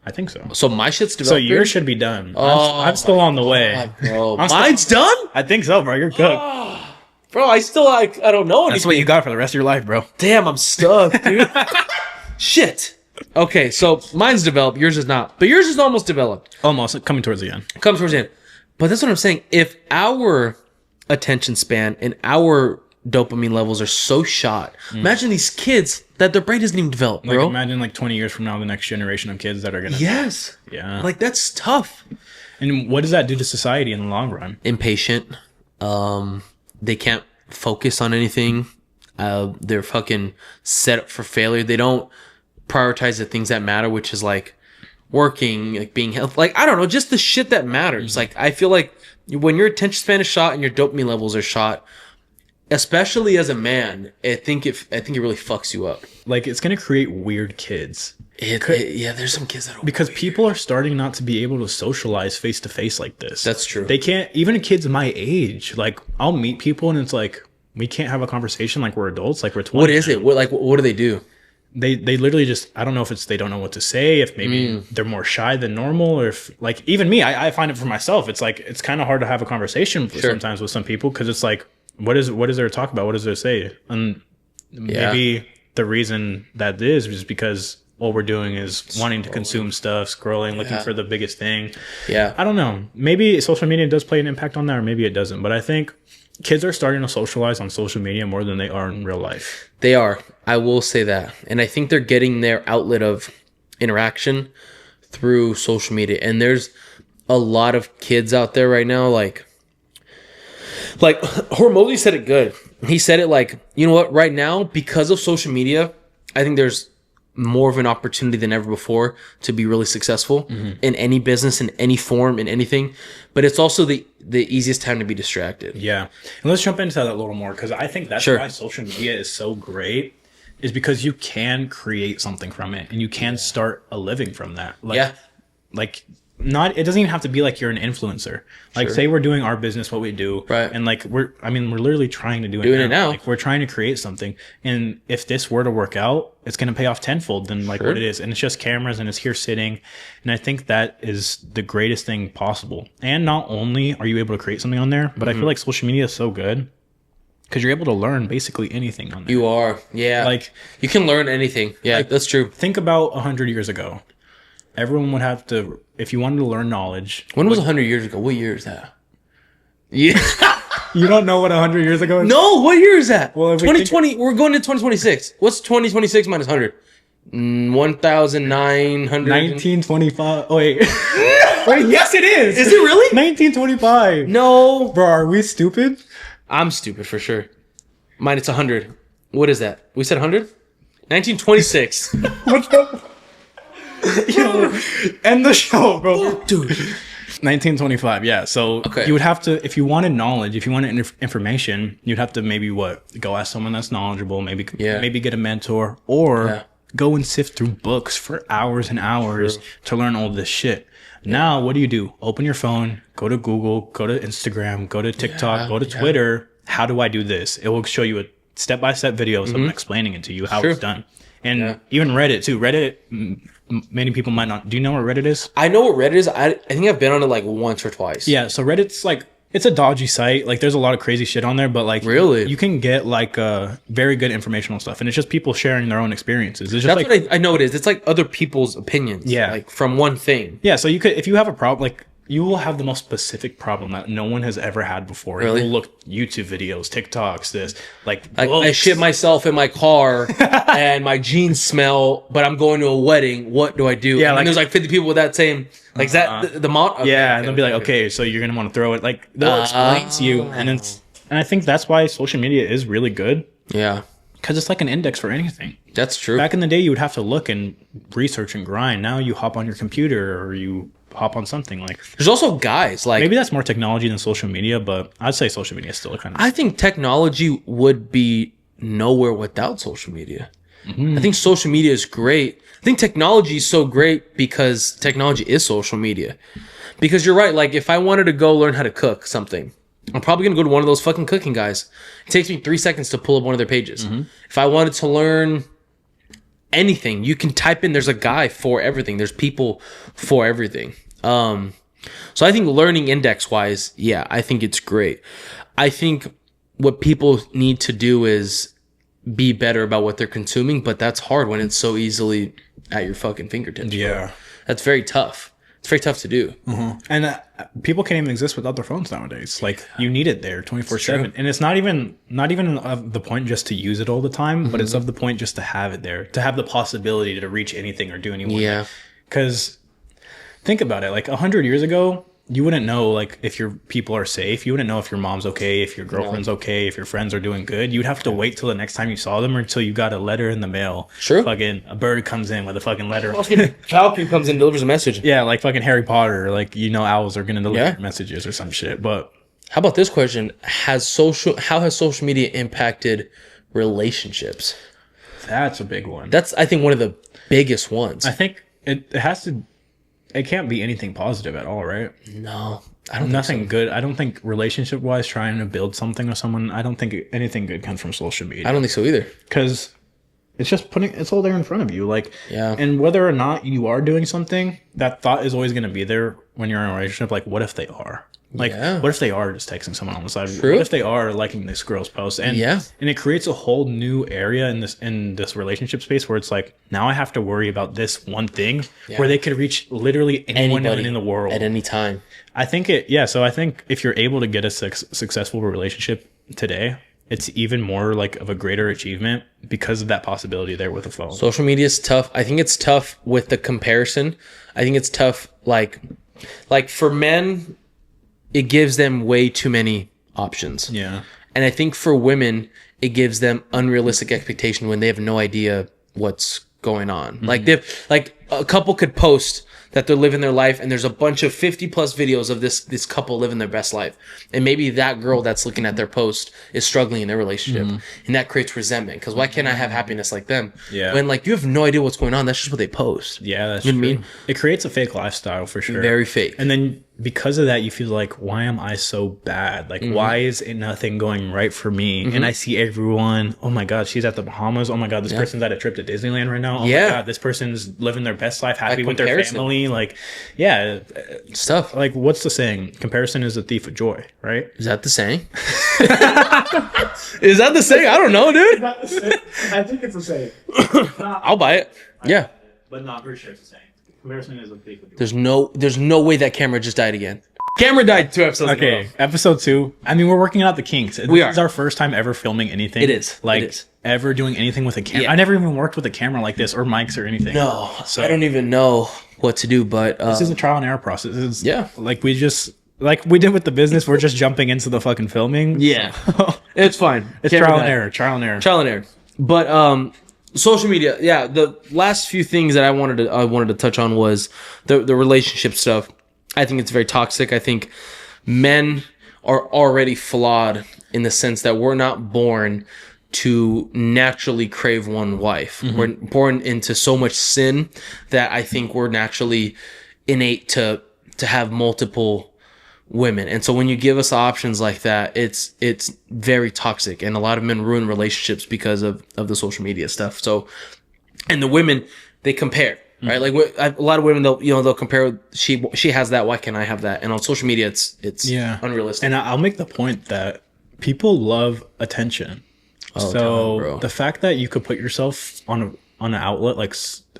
I think so. So my shit's So developed. yours should be done. Oh, I'm still on the way. bro. I'm still- Mine's done? I think so, bro. You're cooked. Bro, I still, I don't know anything. That's what you got for the rest of your life, bro. Damn, I'm stuck, dude. Shit. Okay, so mine's developed. Yours is not. But yours is almost developed. Almost coming towards the end. Comes towards the end. But that's what I'm saying. If our attention span and our dopamine levels are so shot, imagine these kids that their brain doesn't even develop, Like bro. imagine like 20 years from now, the next generation of kids that are gonna. Yes. Yeah. Like, that's tough. And what does that do to society in the long run? Impatient. They can't focus on anything. They're fucking set up for failure. They don't prioritize the things that matter, which is like working, like being healthy. Like, I don't know, just the shit that matters. Like, I feel like when your attention span is shot and your dopamine levels are shot, especially as a man, I think it really fucks you up. Like it's gonna create weird kids Yeah, there's some kids that are because people are starting not to be able to socialize face to face like this. That's true. They can't. Even kids my age, like I'll meet people and it's like we can't have a conversation like we're adults, like we're 20. What is it? What do they do? They literally just, I don't know if it's they don't know what to say, if maybe they're more shy than normal, or if like even me, I find it for myself. It's like it's kind of hard to have a conversation sometimes with some people because it's like what is there to talk about? What does there say? And maybe the reason that is because all we're doing is wanting to consume stuff, scrolling, looking for the biggest thing. Yeah. I don't know. Maybe social media does play an impact on that, or maybe it doesn't. But I think kids are starting to socialize on social media more than they are in real life. They are. I will say that. And I think they're getting their outlet of interaction through social media. And there's a lot of kids out there right now, like Hormozy said it good. He said it like, you know what, right now, because of social media, I think there's more of an opportunity than ever before to be really successful in any business, in any form, in anything. But it's also the easiest time to be distracted. Yeah. And let's jump into that a little more because I think that's why social media is so great, is because you can create something from it and you can start a living from that. Like it doesn't even have to be like you're an influencer. Like say we're doing our business, what we do. Right. And like we're literally trying to do it now. Like we're trying to create something. And if this were to work out, it's going to pay off tenfold than like what it is. And it's just cameras and it's here sitting. And I think that is the greatest thing possible. And not only are you able to create something on there, but I feel like social media is so good because you're able to learn basically anything on there. You are. Yeah. Like you can learn anything. Yeah, that's true. Think about 100 years ago. everyone would have to, if you wanted to learn knowledge. When was 100 years ago? What year is that? Yeah. You don't know what 100 years ago is? No, what year is that? Well, if we 2020. We're going to 2026. What's 2026 minus 100? 1,900. 1925. Oh, wait. Wait, yes, it is. Is it really? 1925. No. Bro, are we stupid? I'm stupid for sure. Minus 100. What is that? We said 100? 1926. What the? Yo, end the show, bro. Dude. 1925, yeah. So Okay. you would have to, if you wanted knowledge, if you wanted information, you'd have to maybe go ask someone that's knowledgeable, maybe get a mentor, or go and sift through books for hours and hours to learn all this shit. Now, what do? Open your phone, go to Google, go to Instagram, go to TikTok, go to Twitter. How do I do this? It will show you a step-by-step video of someone explaining it to you how it's done. And even Reddit too. Reddit, many people might not. Do you know what Reddit is? I know what Reddit is. I think I've been on it like once or twice. Yeah, so Reddit's like, it's a dodgy site. Like, there's a lot of crazy shit on there, but like, really, you can get like very good informational stuff, and it's just people sharing their own experiences. It's just that's what I know it is. It's like other people's opinions. Yeah, like from one thing. Yeah, so you could, if you have a problem, like you will have the most specific problem that no one has ever had before. Really? You'll look YouTube videos, TikToks, this like I shit myself in my car and my jeans smell, but I'm going to a wedding. What do I do? Yeah, and like, there's like 50 people with that same like is that the mod. Okay, yeah, and they'll be like, okay, so you're gonna want to throw it. Like they'll explain to you, and I think that's why social media is really good. Yeah, because it's like an index for anything. That's true. Back in the day, you would have to look and research and grind. Now you hop on your computer or you hop on something like. There's also guys like maybe that's more technology than social media, but I'd say social media is still a kind of. I think technology would be nowhere without social media. I think social media is great. I think technology is so great because technology is social media. Because you're right. Like if I wanted to go learn how to cook something, I'm probably going to go to one of those fucking cooking guys. It takes me 3 seconds to pull up one of their pages. If I wanted to learn anything, you can type in, there's a guy for everything. There's people for everything. So I think learning index wise, yeah, I think it's great. I think what people need to do is be better about what they're consuming, but that's hard when it's so easily at your fucking fingertips. Yeah. Bro. That's very tough. It's very tough to do. And people can't even exist without their phones nowadays. Like you need it there 24/7, and it's not even of the point just to use it all the time, but it's of the point just to have it there, to have the possibility to reach anything or do anything. Yeah. Because think about it, like 100 years ago, you wouldn't know like if your people are safe. You wouldn't know if your mom's okay, if your girlfriend's okay, if your friends are doing good. You'd have to wait till the next time you saw them or until you got a letter in the mail. Sure. Fucking a bird comes in with a fucking letter. Falcon comes in and delivers a message. Yeah, like fucking Harry Potter. Like, owls are gonna deliver messages or some shit. But how about this question? How has social media impacted relationships? That's a big one. That's, I think, one of the biggest ones. I think it has to. It can't be anything positive at all, right? No, I don't. Nothing good. I don't think relationship wise, trying to build something with someone. I don't think anything good comes from social media. I don't think so either. Because it's just it's all there in front of you. Like, yeah. And whether or not you are doing something, that thought is always going to be there when you're in a relationship. Like, what if they are? Like, what if they are just texting someone on the side? True. What if they are liking this girl's post? And and it creates a whole new area in this relationship space where it's like, now I have to worry about this one thing where they could reach literally anyone in the world at any time. I think so I think if you're able to get a successful relationship today, it's even more like of a greater achievement because of that possibility there with a phone. Social media is tough. I think it's tough with the comparison. I think it's tough like for men, it gives them way too many options. Yeah. And I think for women, it gives them unrealistic expectation when they have no idea what's going on. Like a couple could post that they're living their life and there's a bunch of 50 plus videos of this couple living their best life. And maybe that girl that's looking at their post is struggling in their relationship. And that creates resentment because why can't I have happiness like them? Yeah. When like you have no idea what's going on. That's just what they post. Yeah, that's you true. know what I mean? It creates a fake lifestyle for sure. Very fake. And then because of that, you feel like, why am I so bad? Like, why is it nothing going right for me? And I see everyone, oh my God, she's at the Bahamas. Oh my God, this person's at a trip to Disneyland right now. Oh my God, this person's living their best life, happy with their family. Like, yeah. Stuff. Like, what's the saying? Comparison is the thief of joy, right? Is that the saying? Is that the saying? I don't know, dude. I think it's the saying. I'll buy it. Yeah. But not pretty sure it's the saying. Comparison is a big deal. There's no way that camera just died again. Camera died 2 episodes ago. Okay, episode 2. I mean, we're working out the kinks. This is our first time ever filming anything. It is. Like, It is. ever doing anything with a camera. Yeah. I never even worked with a camera like this or mics or anything. No, So- I don't even know what to do, but This is a trial and error process. It's, Yeah. Like, we just, like we did with the business, we're just jumping into the fucking filming. yeah, it's fine. It's Camera trial died. and error. Trial and error. Trial and error. But social media, yeah. The last few things that I wanted to touch on was the relationship stuff. I think it's very toxic. I think men are already flawed in the sense that we're not born to naturally crave one wife. Mm-hmm. We're born into so much sin that I think we're naturally innate to have multiple women. And so when you give us options like that, it's very toxic, and a lot of men ruin relationships because of the social media stuff. So, and the women, they compare, right? Like a lot of women, they'll compare. She has that, why can't I have that? And on social media, it's unrealistic. And I'll make the point that people love attention. Oh, So bro. the fact that you could put yourself on an outlet like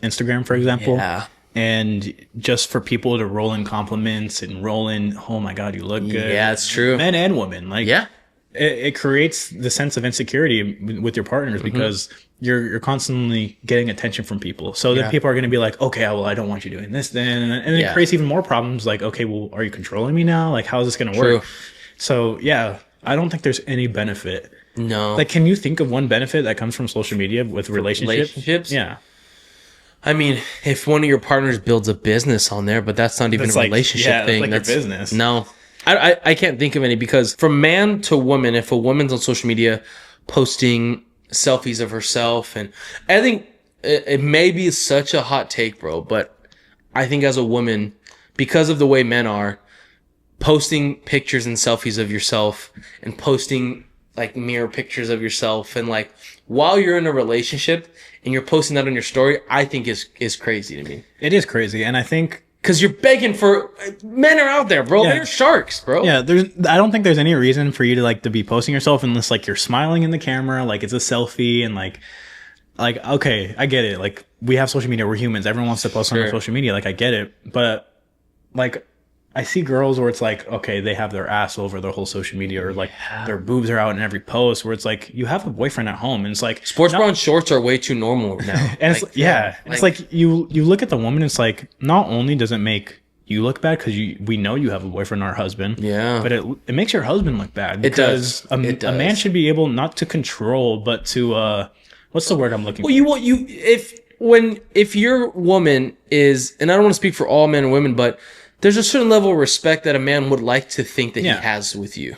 Instagram, for example, Yeah. and just for people to roll in compliments and roll in, oh my God, you look good. Yeah, it's true. Men and women, like Yeah. it creates the sense of insecurity with your partners because you're constantly getting attention from people. So then people are going to be like, okay, well, I don't want you doing this then. And it Yeah. creates even more problems. Like, okay, well, are you controlling me now? Like, how is this going to work? True. So yeah, I don't think there's any benefit. No. Like, can you think of one benefit that comes from social media with relationships? relationships? Yeah. I mean, if one of your partners builds a business on there, but that's not even That's a like- relationship yeah, that's thing. like your business. No, I can't think of any, because from man to woman, if a woman's on social media posting selfies of herself, and I think it may be such a hot take, bro, but I think as a woman, because of the way men are, posting pictures and selfies of yourself and posting like mirror pictures of yourself, and like while you're in a relationship and you're posting that on your story, I think is crazy to me. It is crazy. And I think, Cause you're begging for, men are out there, bro. Yeah. They're sharks, bro. yeah, I don't think there's any reason for you to be posting yourself unless like you're smiling in the camera, like it's a selfie, and like, okay, I get it. Like, we have social media, we're humans. Everyone wants to post on their Sure. social media. Like, I get it. But like, I see girls where it's like, okay, they have their ass over their whole social media, or like their boobs are out in every post, where it's like, you have a boyfriend at home, and it's like Sports bra and shorts are way too normal now. and it's it's like you look at the woman, it's like, not only does it make you look bad because we know you have a boyfriend or husband, Yeah. but it makes your husband look bad. It does. A man should be able not to control, but to what's the word I'm looking for? Well, if your woman is, and I don't want to speak for all men and women, but there's a certain level of respect that a man would like to think that Yeah. he has with you.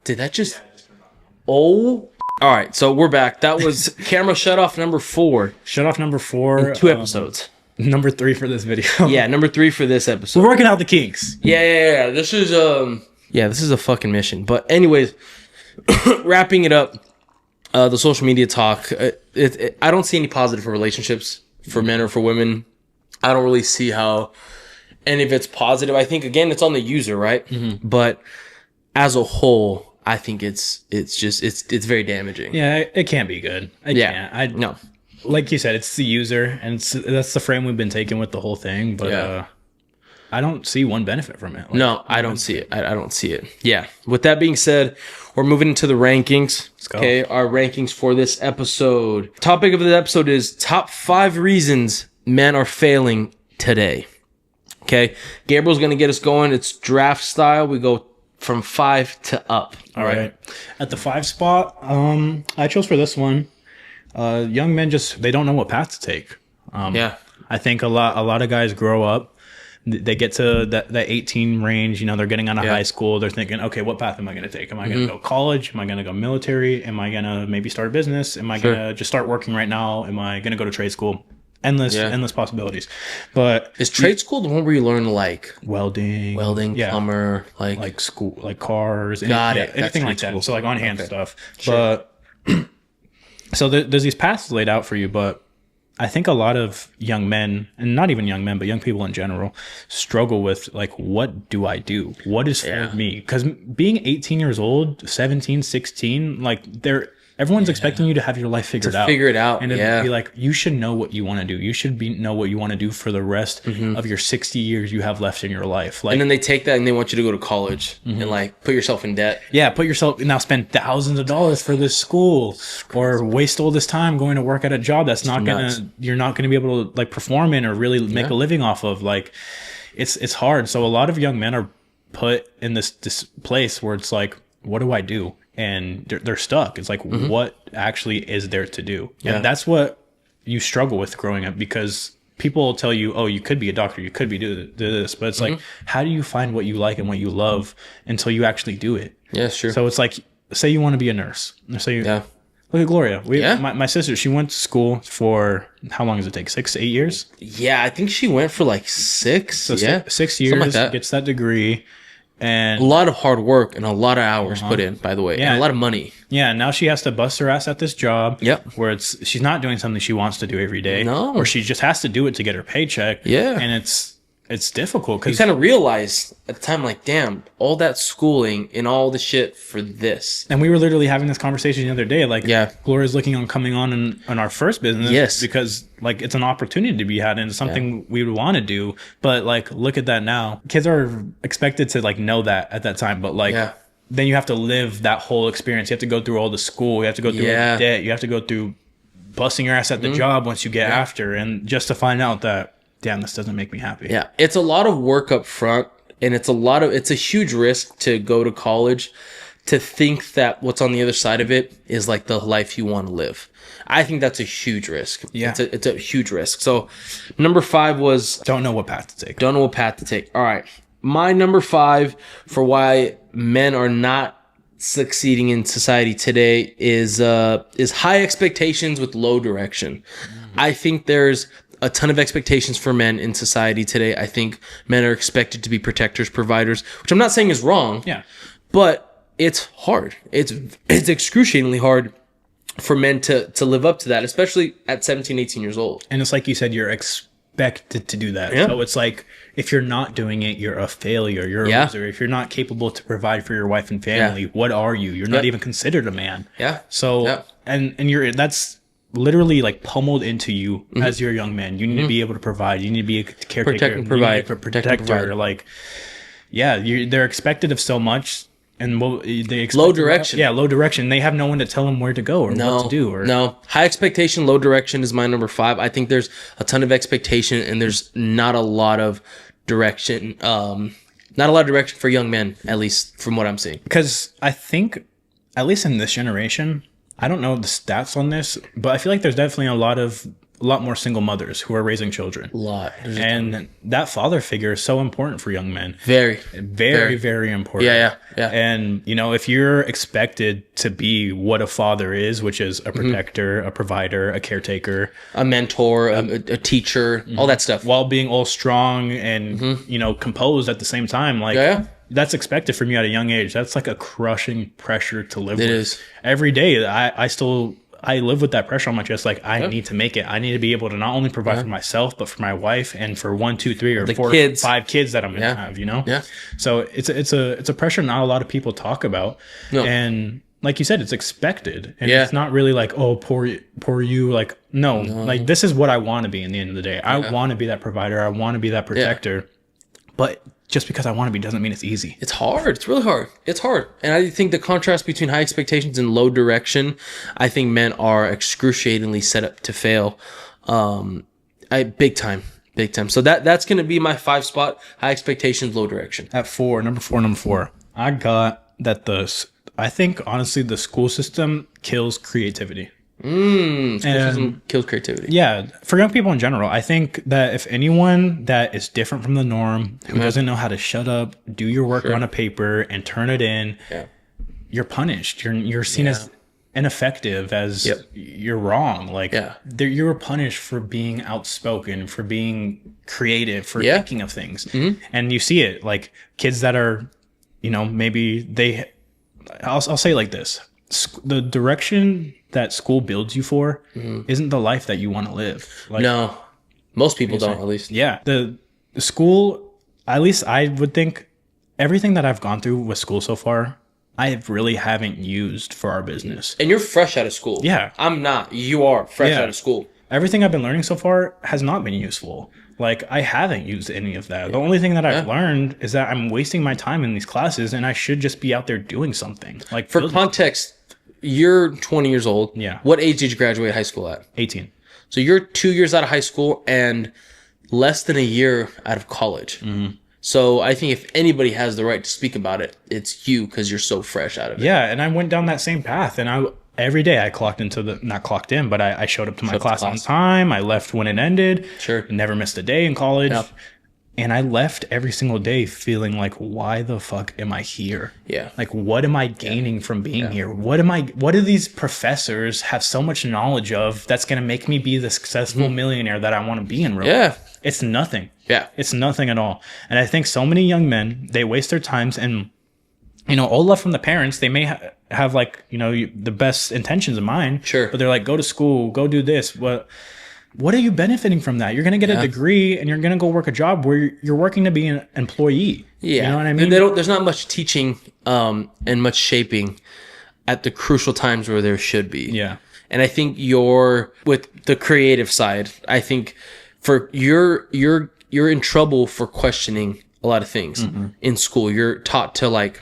Did that just? Oh, all right. So we're back. That was camera shut off number 4. Shut off number 4. 2 episodes. Number 3 for this video. Yeah, number 3 for this episode. We're working out the kinks. Yeah. This is this is a fucking mission. But anyways, wrapping it up, the social media talk. I don't see any positive for relationships for men or for women. I don't really see how any of it's positive. I think again, it's on the user, right? Mm-hmm. But as a whole, I think it's very damaging. Yeah, it can't be good. No. Like you said, it's the user, and that's the frame we've been taking with the whole thing. But Yeah. I don't see one benefit from it. Like, No, I don't see it. I don't see it. Yeah. With that being said, we're moving into the rankings. Let's go. Okay, our rankings for this episode. Topic of the episode is top 5 reasons men are failing today. Okay, Gabriel's gonna get us going. It's draft style. We go from 5 to up. All right. At the 5 spot, I chose for this one. Young men they don't know what path to take. Yeah. I think a lot of guys grow up, they get to that 18 range, they're getting out of high school, they're thinking, okay, what path am I going to take? Am I going to go college? Am I going to go military? Am I going to maybe start a business? Am I going to just start working right now? Am I going to go to trade school? Endless possibilities. But Is trade school the one where you learn like welding, welding, plumber, like school, like cars, Got it. anything That's like trade school. that. So like on hand stuff. Sure. But so there's these paths laid out for you, but I think a lot of young men, and not even young men, but young people in general, struggle with like, what do I do? What is for me? Because being 18 years old, 17, 16, like Everyone's expecting you to have your life figured out. Figure it out. And Yeah. it'd be like, you should know what you want to do. You should know what you want to do for the rest of your 60 years you have left in your life. Like, And then they take that and they want you to go to college and like put yourself in debt. yeah, put yourself now spend thousands of dollars for this school or waste all this time going to work at a job that's not nuts. you're not gonna be able to like perform in or really make a living off of. Like it's hard. So a lot of young men are put in this place where it's like, what do I do? And they're stuck. It's like, what actually is there to do? Yeah. And that's what you struggle with growing up, because people will tell you, oh, you could be a doctor, you could be do this, but it's like, how do you find what you like and what you love until you actually do it? Yeah, sure. So it's like, say you want to be a nurse. Say you, Yeah. look at Gloria. Yeah. My sister, she went to school for, how long does it take? 6 to 8 years? Yeah, I think she went for like 6. So yeah. 6 Something like years, that. gets that degree. And A lot of hard work and a lot of hours put in, by the way. Yeah. And a lot of money. yeah, now she has to bust her ass at this job. Yep. Where she's not doing something she wants to do every day. No. Or she just has to do it to get her paycheck. Yeah. And it's difficult You because kind of realize at the time, like, damn, all that schooling and all the shit for this. and we were literally having this conversation the other day. Like, Yeah. Gloria's looking on coming on in our first business. Yes. Because like it's an opportunity to be had and it's something we would want to do. But like, look at that now. Kids are expected to like know that at that time. But like, Yeah. then you have to live that whole experience. You have to go through all the school. You have to go through all Yeah. the debt. You have to go through busting your ass at the job once you get after. And just to find out that, damn, this doesn't make me happy. Yeah, it's a lot of work up front, and it's a huge risk to go to college, to think that what's on the other side of it is like the life you want to live. I think that's a huge risk. Yeah. It's a huge risk. So number 5 was Don't know what path to take. don't know what path to take. All right. My number 5 for why men are not succeeding in society today is high expectations with low direction. I think there's a ton of expectations for men in society today. I think men are expected to be protectors, providers, which I'm not saying is wrong. Yeah. But it's hard. It's excruciatingly hard for men to live up to that, especially at 17, 18 years old. And it's like you said, you're expected to do that. Yeah. So it's like, if you're not doing it, you're a failure. You're a Yeah. loser. If you're not capable to provide for your wife and family, what are you? You're not even considered a man. Yeah. So, Yeah. and that's literally like pummeled into you as you're a young man. You need to be able to provide. You need to be a caretaker. Protect and You need to be provide. a Protect and protector. provide. Like, yeah, they're expected of so much. And they expect Low direction. Yeah, low direction. They have no one to tell them where to go or what to do. Or No. High expectation, low direction is my number 5. I think there's a ton of expectation and there's not a lot of direction. Not a lot of direction for young men, at least from what I'm seeing. Because I think, at least in this generation, I don't know the stats on this, but I feel like there's definitely a lot more single mothers who are raising children. A lot. And that father figure is so important for young men. Very. Very important. Yeah. And, if you're expected to be what a father is, which is a protector, a provider, a caretaker, A mentor, a teacher, all that stuff. while being all strong and, composed at the same time, like, Yeah. that's expected from you at a young age. That's like a crushing pressure to live with. It is. Every day, I live with that pressure on my chest. Like, I need to make it. I need to be able to not only provide for myself, but for my wife and for 1, 2, 3, or 4, kids. 5 kids that I'm gonna have. Yeah. So it's a pressure not a lot of people talk about. No. And like you said, it's expected, and Yeah. it's not really like, oh, poor you. Like, no, like this is what I want to be. In the end of the day, I want to be that provider. I want to be that protector. But just because I want to be doesn't mean it's easy. It's hard. It's really hard. It's hard. And I think the contrast between high expectations and low direction, I think men are excruciatingly set up to fail. Big time. So that's going to be my 5 spot. High expectations, low direction. At number four, I got that I think honestly the school system kills creativity. Kills creativity. Yeah, for young people in general, I think that if anyone that is different from the norm, who doesn't know how to shut up, do your work on a paper and turn it in, you're punished. You're seen as ineffective, as you're wrong. Like, you're punished for being outspoken, for being creative, for thinking of things. And you see it, like kids that are, maybe I'll say it like this. The direction that school builds you for isn't the life that you want to live. Like, No, most people don't, at least. yeah, the school, at least I would think everything that I've gone through with school so far I really haven't used for our business. And you're fresh out of school. Yeah. I'm not. You are fresh Yeah. out of school. Everything I've been learning so far has not been useful. Like, I haven't used any of that. The only thing that I've learned is that I'm wasting my time in these classes, and I should just be out there doing something. Like, For context, you're 20 years old. Yeah. What age did you graduate high school at? 18. So you're 2 years out of high school and less than a year out of college. Mm-hmm. So I think if anybody has the right to speak about it, it's you, because you're so fresh out of it. Yeah, and I went down that same path, and every day I clocked into not clocked in, but I showed up to my class on time. I left when it ended. Sure. Never missed a day in college. Yep. And I left every single day feeling like, why the fuck am I here? Yeah. Like, what am I gaining from being here? What do these professors have so much knowledge of that's going to make me be the successful millionaire that I want to be in real life? It's nothing. Yeah. It's nothing at all. And I think so many young men, they waste their times, and, all love from the parents, they may have like, the best intentions in mind. Sure. But they're like, go to school, go do this. What are you benefiting from that? You're going to get a degree, and you're going to go work a job where you're working to be an employee. Yeah. You know what I mean? There's not much teaching and much shaping at the crucial times where there should be. Yeah. And I think with the creative side, I think you're in trouble for questioning a lot of things in school. You're taught to, like,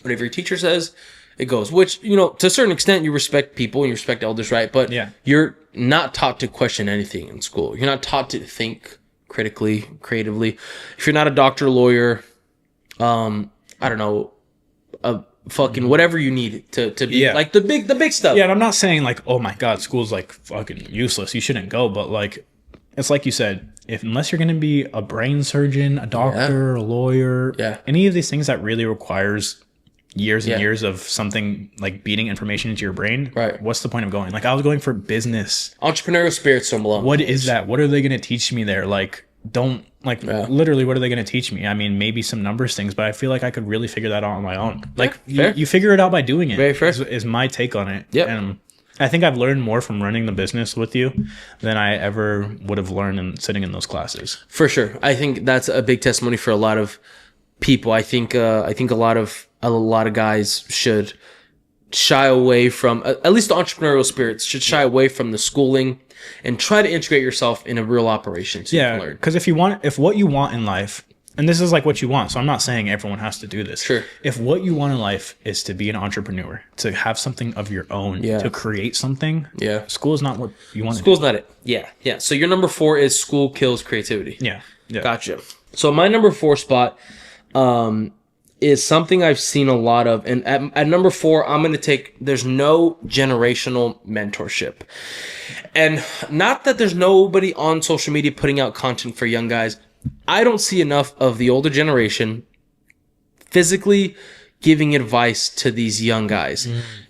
whatever your teacher says, it goes, which, to a certain extent, you respect people and you respect elders, right? But you're not taught to question anything in school. You're not taught to think critically, creatively. If you're not a doctor, lawyer, I don't know, a fucking whatever you need to be like the big stuff. Yeah, and I'm not saying like, oh my God, school's like fucking useless, you shouldn't go, but like, it's like you said, unless you're going to be a brain surgeon, a doctor, a lawyer, any of these things that really requires years and years of something like beating information into your brain, right? What's the point of going? Like, I was going for business. Entrepreneurial spirit don't belong. What is that? What are they going to teach me there? Like, literally, what are they going to teach me? I mean, maybe some numbers things, but I feel like I could really figure that out on my own. Like, you figure it out by doing it. Very fair. Is my take on it. Yep. And I think I've learned more from running the business with you than I ever would have learned in sitting in those classes. For sure. I think that's a big testimony for a lot of people. I think a lot of guys should shy away from, at least the entrepreneurial spirits should shy away from the schooling and try to integrate yourself in a real operation. So you can learn. Because if what you want in life, and this is like what you want, so I'm not saying everyone has to do this. Sure. If what you want in life is to be an entrepreneur, to have something of your own, to create something, school is not what you want. School's not it. Yeah. So your number 4 is school kills creativity. Yeah. Gotcha. So my number 4 spot, is something I've seen a lot of. And at number 4, I'm going to take, there's no generational mentorship. And not that there's nobody on social media putting out content for young guys. I don't see enough of the older generation physically giving advice to these young guys.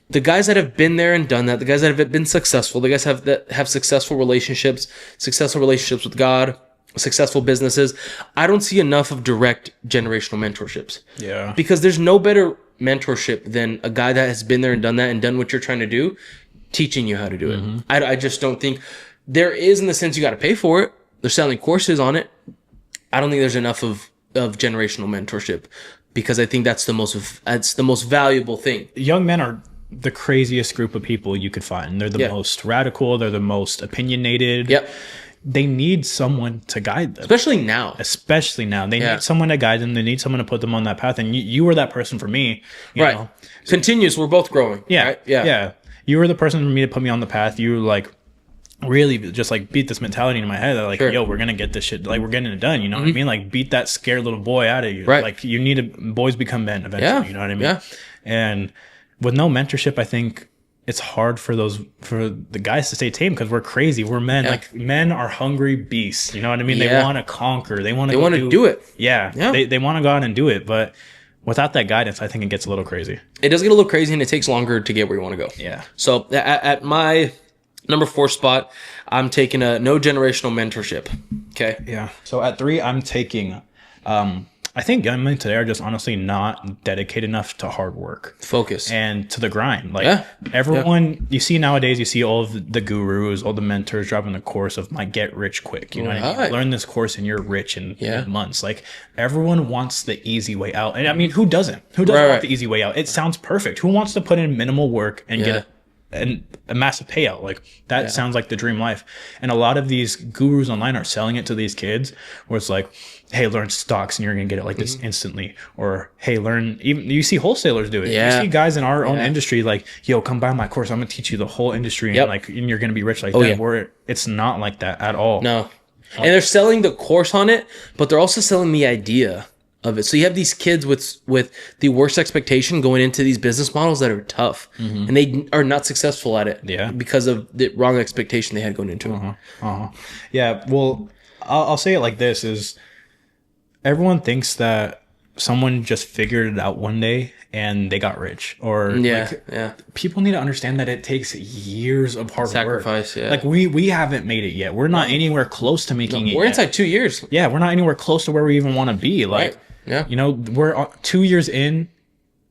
The guys that have been there and done that, the guys that have been successful, the guys that have successful relationships with God, successful businesses. I don't see enough of direct generational mentorships. Yeah. Because there's no better mentorship than a guy that has been there and done that and done what you're trying to do, teaching you how to do it. I just don't think there is, in the sense you got to pay for it. They're selling courses on it. I don't think there's enough of generational mentorship, because I think that's the most valuable thing. Young men are the craziest group of people you could find. They're the most radical. They're the most opinionated. Yep. They need someone to guide them. Especially now. They need someone to guide them. They need someone to put them on that path. And you were that person for me. You know? Continues. We're both growing. Yeah. Right? Yeah. You were the person for me to put me on the path. You were like, really just like beat this mentality in my head that like, yo, we're going to get this shit. Like, we're getting it done. You know what I mean? Like, beat that scared little boy out of you. Right. Like, you need to, boys become men eventually. Yeah. You know what I mean? Yeah. And with no mentorship, I think it's hard for the guys to stay tame, because we're crazy. We're men. Like, men are hungry beasts. You know what I mean? They want to conquer. They want to do it. Yeah. They want to go out and do it. But without that guidance, I think it gets a little crazy. It does get a little crazy, and it takes longer to get where you want to go. Yeah. So at my number 4 spot, I'm taking a no generational mentorship. Okay. Yeah. So at 3, I'm taking I think young men today are just honestly not dedicated enough to hard work. Focus. And to the grind. Like Yeah. everyone you see nowadays, you see all of the gurus, all the mentors dropping the course of my get rich quick. You know what I mean? Right. Learn this course and you're rich in Yeah. months. Like everyone wants the easy way out. And I mean, who doesn't? Who doesn't Right, want right. the easy way out? It sounds perfect. Who wants to put in minimal work and Yeah. get a massive payout? Like that sounds like the dream life. And a lot of these gurus online are selling it to these kids where it's like, hey, learn stocks and you're gonna get it like this instantly. Or hey, learn, even you see wholesalers do it. Yeah. You see guys in our own industry like, yo, come buy my course, I'm gonna teach you the whole industry Yep. and you're gonna be rich like that. yeah. Where it's not like that at all. No. And they're selling the course on it, but they're also selling the idea of it. So you have these kids with the worst expectation going into these business models that are tough, and they are not successful at it. Yeah. Because of the wrong expectation they had going into it. Yeah, well, I'll say it like this: is everyone thinks that someone just figured it out one day and they got rich, or Yeah. like, Yeah. people need to understand that it takes years of hard Sacrifice, work. yeah. Like we haven't made it yet. We're not anywhere close to making it. We're yet. inside 2 years. Yeah, we're not anywhere close to where we even want to be. Like, Right. Yeah. you know, we're 2 years in.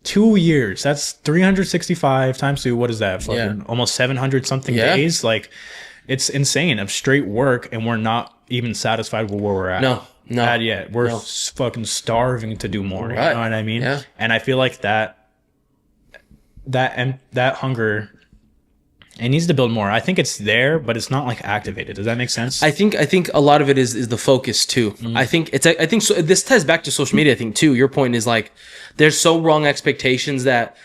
2 years. That's 365 times 2. What is that? Fucking Yeah. almost 700 something Yeah. days. Like, it's insane of straight work, and we're not even satisfied with where we're at. No. Not yet. We're No. fucking starving to do more. Right. You know what I mean? Yeah. And I feel like that hunger, it needs to build more. I think it's there, but it's not like activated. Does that make sense? I think a lot of it is the focus too. I think so. This ties back to social media. I think too. Your point is like there's so wrong expectations that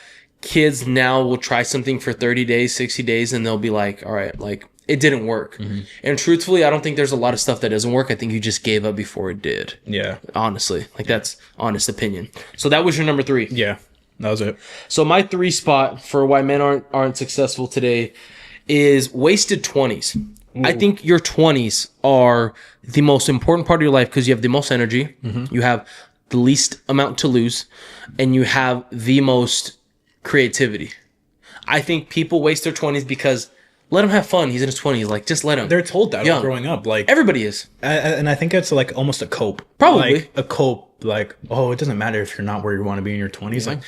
kids now will try something for 30 days, 60 days, and they'll be like, all right, like it didn't work. And truthfully, I don't think there's a lot of stuff that doesn't work. I think you just gave up before it did. Yeah. Honestly, like that's honest opinion. So that was your number 3. Yeah. That was it. So my 3 spot for why men aren't successful today is wasted 20s. I think your 20s are the most important part of your life because you have the most energy, you have the least amount to lose, and you have the most creativity. I think people waste their 20s because let him have fun. He's in his 20s. Like, just let him. They're told that Young. growing up. Like, Everybody is. and I think it's like almost a cope. Probably. Like a cope. Like, oh, it doesn't matter if you're not where you want to be in your 20s. Like,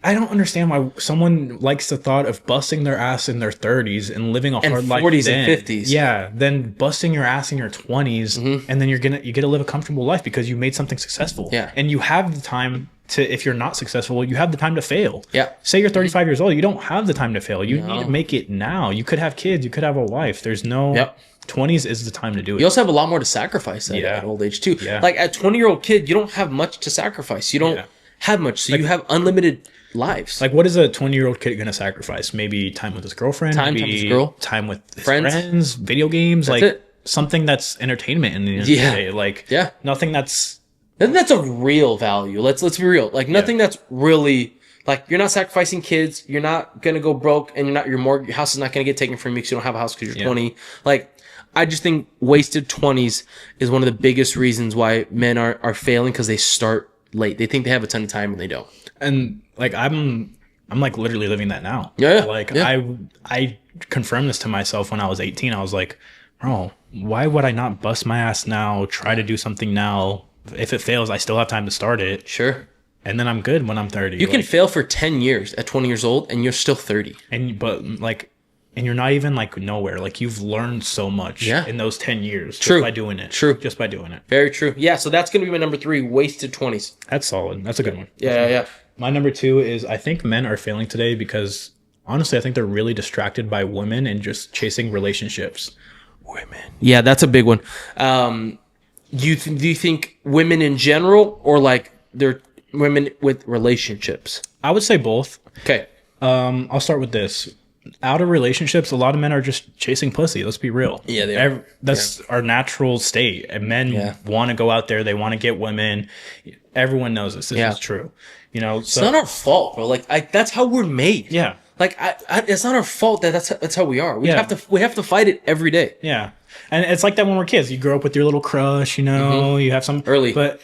I don't understand why someone likes the thought of busting their ass in their 30s and living a hard life 40s then. and 50s. Yeah, then busting your ass in your 20s, and then you get to live a comfortable life because you made something successful. Yeah. And you have the time to, if you're not successful, you have the time to fail. Yeah. Say you're 35 years old, you don't have the time to fail. You need to make it now. You could have kids, you could have a wife. There's no Yep. 20s is the time to do it. You also have a lot more to sacrifice at old age too. Yeah. Like at 20-year-old kid, you don't have much to sacrifice. You don't have much. So you have unlimited lives. Like, what is a 20-year-old kid gonna sacrifice? Maybe time with his girlfriend, Time with his girl. time with his Friends. friends, video games, like it. something that's entertainment in the end of the day. Like, nothing that's Nothing that's of real value. Let's be real. Like nothing that's really like you're not sacrificing kids. You're not gonna go broke, and your house is not gonna get taken from you because you don't have a house because you're 20. Like I just think wasted 20s is one of the biggest reasons why men are failing because they start late. They think they have a ton of time and they don't. and like I'm like literally living that now. Yeah. Like Yeah. I confirmed this to myself when I was 18. I was like, bro, why would I not bust my ass now? Try to do something now. If it fails, I still have time to start it, Sure. and then I'm good when I'm 30. You can fail for 10 years at 20 years old and you're still 30. and you're not even like nowhere. Like you've learned so much in those 10 years True. just by doing it. True. Just by doing it. Very true. Yeah. So that's going to be my number 3, wasted 20s. That's solid. That's a good one. Yeah. My number 2 is I think men are failing today because honestly, I think they're really distracted by women and just chasing relationships. Women. Yeah, that's a big one. Do you think women in general or like they're women with relationships? I would say both. Okay. I'll start with this. Out of relationships, a lot of men are just chasing pussy. Let's be real. Yeah, they are. That's our natural state. And men want to go out there. They want to get women. Everyone knows this. This is true. You know, It's not our fault, bro. Like that's how we're made. Yeah. Like it's not our fault that's how we are. We have to fight it every day. Yeah. And it's like that when we're kids. You grow up with your little crush, you know, you have some Early. But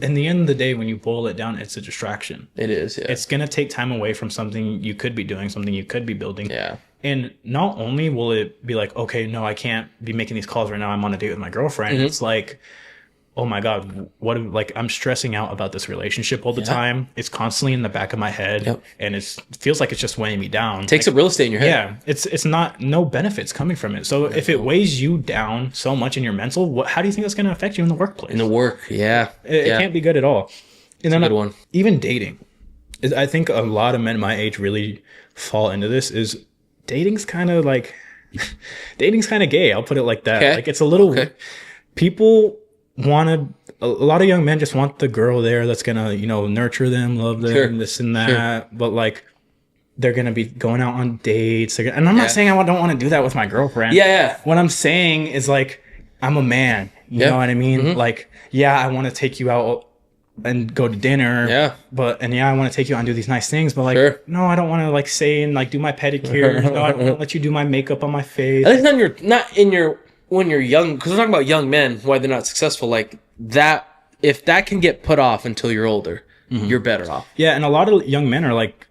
in the end of the day, when you boil it down, it's a distraction. It is. Yeah. It's going to take time away from something you could be doing, something you could be building. Yeah. And not only will it be like, okay, no, I can't be making these calls right now. I'm on a date with my girlfriend. It's like, oh my God, like I'm stressing out about this relationship all the Yeah. time. It's constantly in the back of my head, Yep. and it feels like it's just weighing me down. Takes up real estate in your head. Yeah, it's not no benefits coming from it. So if it weighs you down so much in your mental, how do you think that's going to affect you in the workplace? In the work, yeah. It can't be good at all. And then good one. even dating, I think a lot of men my age really fall into this. Is dating's kind of like dating's kind of gay. I'll put it like that. Okay. Like it's a little Okay. people want to. A lot of young men just want the girl there that's gonna nurture them, love them, Sure. this and that. But like they're gonna be going out on dates, and I'm not saying I don't want to do that with my girlfriend. Yeah. What I'm saying is like I'm a man. You Yeah. know what I mean? Mm-hmm. Like I want to take you out and go to dinner. Yeah. I want to take you out and do these nice things. But like, Sure. no, I don't want to like say and like do my pedicure. No, I don't want to let you do my makeup on my face. At least when you're young, because we're talking about young men, why they're not successful. Like that, if that can get put off until you're older, you're better off. Yeah, and a lot of young men are like,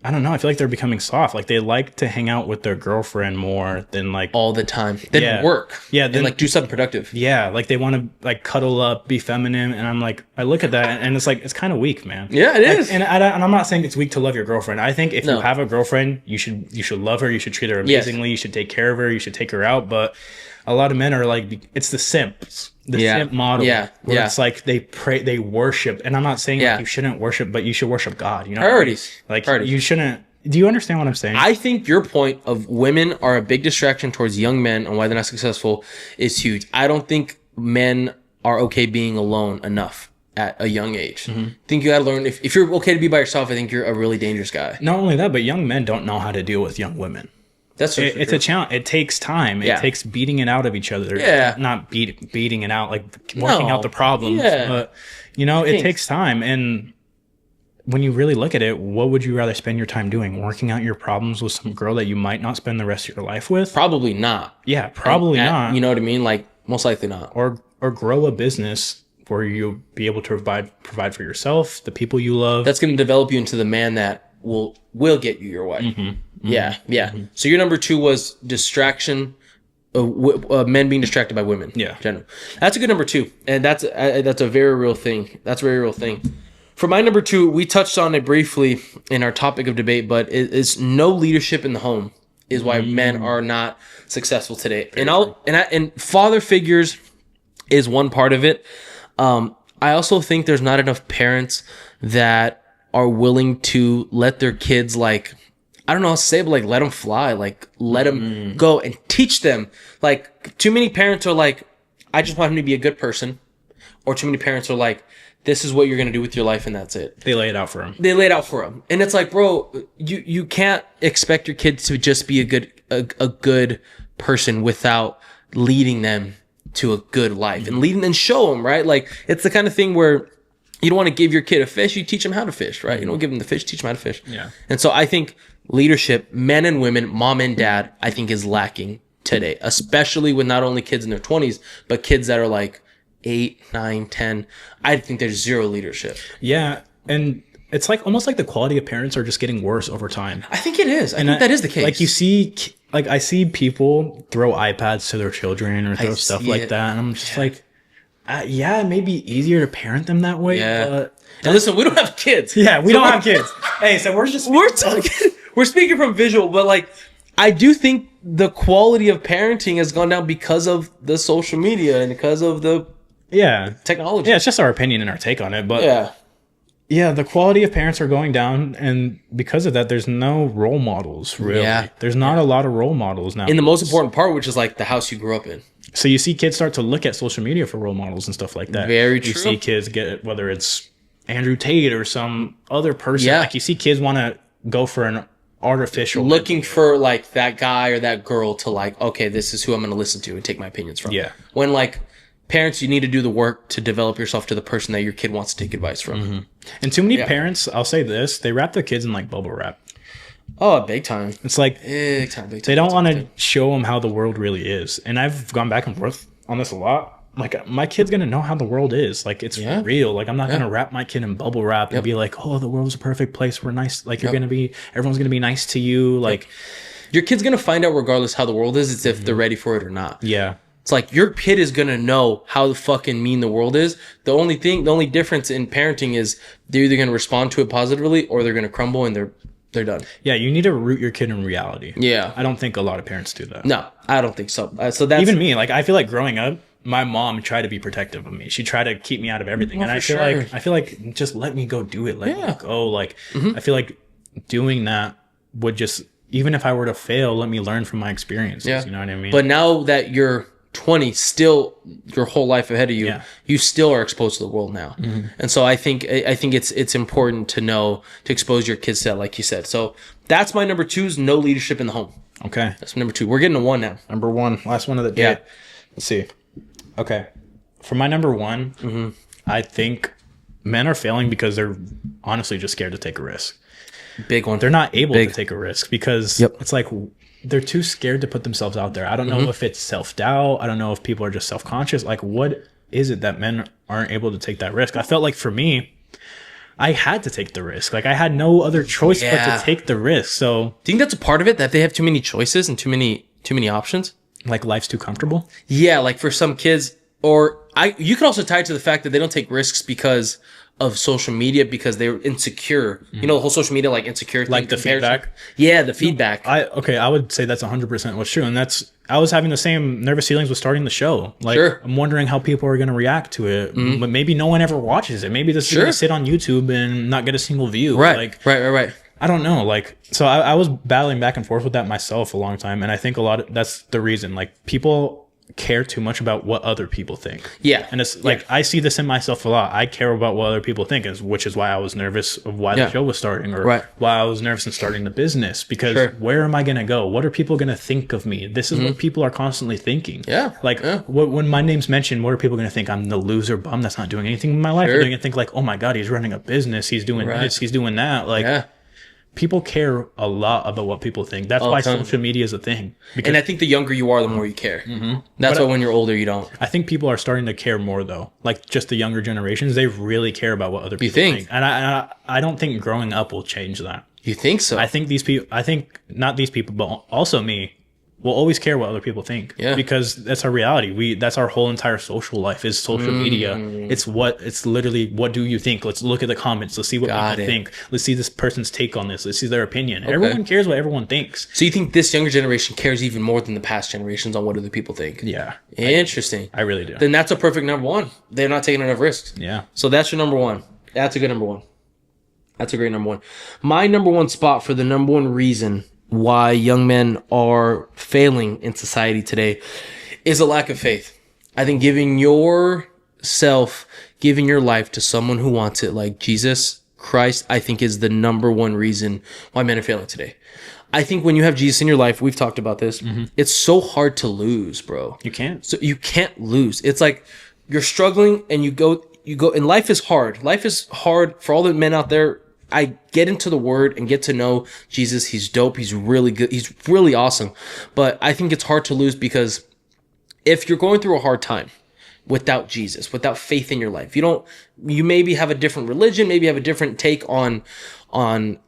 I don't know. I feel like they're becoming soft. Like they like to hang out with their girlfriend more than like All the time. Then Yeah. work. Yeah, Then then- like do something productive. yeah, like they want to like cuddle up, be feminine, and I'm like, I look at that and it's like it's kind of weak, man. Yeah, it is. And I'm not saying it's weak to love your girlfriend. I think if No. you have a girlfriend, you should love her. You should treat her Yes. amazingly. You should take care of her. You should take her out. But a lot of men are like, it's the simps, the Yeah. simp model. Yeah. Where Yeah. it's like they pray, they worship. And I'm not saying Yeah. like you shouldn't worship, but you should worship God. You know, Priorities. Like Priorities. you shouldn't. Do you understand what I'm saying? I think your point of women are a big distraction towards young men and why they're not successful is huge. I don't think men are okay being alone enough at a young age. Mm-hmm. I think you gotta learn if you're okay to be by yourself, I think you're a really dangerous guy. Not only that, but young men don't know how to deal with young women. That's for It's sure. a challenge. It takes time. Yeah. It takes beating it out of each other. Yeah. Not beating it out, like working No. out the problems. Yeah. But, it takes time. And when you really look at it, what would you rather spend your time doing? Working out your problems with some girl that you might not spend the rest of your life with? Probably not. Yeah, probably not. You know what I mean? Like most likely not. Or grow a business where you'll be able to provide for yourself, the people you love. That's gonna develop you into the man that will get you your wife. Yeah, yeah. So your number 2 was distraction. Men being distracted by women. Yeah. in general. That's a good number 2, and that's a very real thing. That's a very real thing. For my number 2, we touched on it briefly in our topic of debate, but it's no leadership in the home is why men are not successful today. And father figures is one part of it. I also think there's not enough parents that are willing to let their kids like, I don't know how to say it, but like let them fly, like let them go and teach them. Like too many parents are like, I just want him to be a good person. Or too many parents are like, this is what you're going to do with your life and that's it. They lay it out for them. They lay it out for them. And it's like, bro, you can't expect your kids to just be a good person without leading them to a good life and leading and show them, right? Like it's the kind of thing where you don't want to give your kid a fish, you teach them how to fish, right? You don't give them the fish, teach them how to fish. Yeah. And so I think leadership, men and women, mom and dad, I think is lacking today, especially with not only kids in their 20s, but kids that are like 8, 9, 10. I think there's zero leadership. Yeah. And it's like almost like the quality of parents are just getting worse over time. I think it is. I think that is the case. Like you see, like I see people throw iPads to their children or throw stuff see like it. that, and I'm just like, yeah, it may be easier to parent them that way. Yeah. But And listen, we don't have kids. yeah, we So don't have kids. Hey, so We're talking. We're speaking from visual, but like, I do think the quality of parenting has gone down because of the social media and because of the yeah, technology. yeah. It's just our opinion and our take on it, but Yeah. yeah, the quality of parents are going down, and because of that, there's no role models. Really, Yeah. there's not a lot of role models now. And the most important part, which is like the house you grew up in. So you see kids start to look at social media for role models and stuff like that. Very You true. see kids get, whether it's Andrew Tate or some other person. Yeah. Like you see kids want to go for an artificial. Looking for like that guy or that girl to like, okay, this is who I'm going to listen to and take my opinions from. Yeah. When like parents, you need to do the work to develop yourself to the person that your kid wants to take advice from. And too many parents, I'll say this, they wrap their kids in like bubble wrap. Oh, big time. It's like Big time. Big time. they don't want to show them how the world really is. And I've gone back and forth on this a lot. Like my kid's gonna know how the world is. Like it's Yeah. real. Like I'm not gonna wrap my kid in bubble wrap and be like, oh, the world's a perfect place. We're nice. Like everyone's gonna be nice to you. Like Your kid's going to find out regardless how the world is. It's if they're ready for it or not. yeah. It's like your kid is gonna know how fucking mean the world is. The only difference in parenting is they're either gonna respond to it positively or they're gonna crumble and they're done. Yeah, you need to root your kid in reality. Yeah. I don't think a lot of parents do that. No, I don't think so. So that's Even me, like I feel like growing up, my mom tried to be protective of me. She tried to keep me out of everything. Well, and I feel like just let me go do it. Let me go. Like I feel like doing that would just, even if I were to fail, let me learn from my experiences. Yeah. You know what I mean? But now that you're 20, still your whole life ahead of you, you still are exposed to the world now. And so I think it's important to know to expose your kids to that, like you said. So that's my number 2 is no leadership in the home. Okay. That's number 2. We're getting to 1 now. Number 1, last one of the day. Yeah. Let's see. Okay. For my number 1, I think men are failing because they're honestly just scared to take a risk. Big one. They're not able to take a risk because Yep. it's like they're too scared to put themselves out there. I don't know if it's self-doubt. I don't know if people are just self-conscious. Like, what is it that men aren't able to take that risk? I felt like for me, I had to take the risk. Like, I had no other choice but to take the risk. So, do you think that's a part of it, that they have too many choices and too many options? like, life's too comfortable. Yeah, like for some kids, you could also tie it to the fact that they don't take risks because of social media, because they're insecure. You know, the whole social media, like insecure, Like the feedback. Yeah, the feedback. I would say that's 100% what's true. And I was having the same nervous feelings with starting the show. Like, I'm wondering how people are going to react to it, but maybe no one ever watches it. Maybe this is going to sit on YouTube and not get a single view. Right. Like, Right. I don't know. Like, so I was battling back and forth with that myself a long time. And I think that's the reason, like, people care too much about what other people think. Yeah. And it's like, I see this in myself a lot. I care about what other people think, which is why I was nervous of why the show was starting, or why I was nervous in starting the business, because where am I going to go? What are people going to think of me? This is what people are constantly thinking. Yeah. Like when my name's mentioned, what are people going to think? I'm the loser bum that's not doing anything in my life. They're going to think like, oh my God, he's running a business. He's doing this. He's doing that. Like, people care a lot about what people think. That's why social media is a thing. And I think the younger you are, the more you care. That's why when you're older, you don't. I think people are starting to care more, though. Like, just the younger generations, they really care about what other people think. And I don't think growing up will change that. You think so? I think not these people, but also me, will always care what other people think. Yeah. Because that's our reality. That's our whole entire social life is social media. It's literally, what do you think? Let's look at the comments. Let's see what people think. Let's see this person's take on this. Let's see their opinion. Okay. Everyone cares what everyone thinks. So you think this younger generation cares even more than the past generations on what other people think? Yeah. Interesting. I really do. Then that's a perfect number 1. They're not taking enough risks. Yeah. So that's your number 1. That's a good number 1. That's a great number 1. My number 1 spot for the number 1 reason why young men are failing in society today is a lack of faith. I think giving your life to someone who wants it, like Jesus Christ, I think is the number 1 reason why men are failing today. I think when you have Jesus in your life, we've talked about this, it's so hard to lose, bro. You can't. So you can't lose. It's like you're struggling and you go, and life is hard. Life is hard for all the men out there. I get into the word and get to know Jesus. He's dope. He's really good. He's really awesome. But I think it's hard to lose because if you're going through a hard time without Jesus, without faith in your life, you maybe have a different religion, maybe have a different take on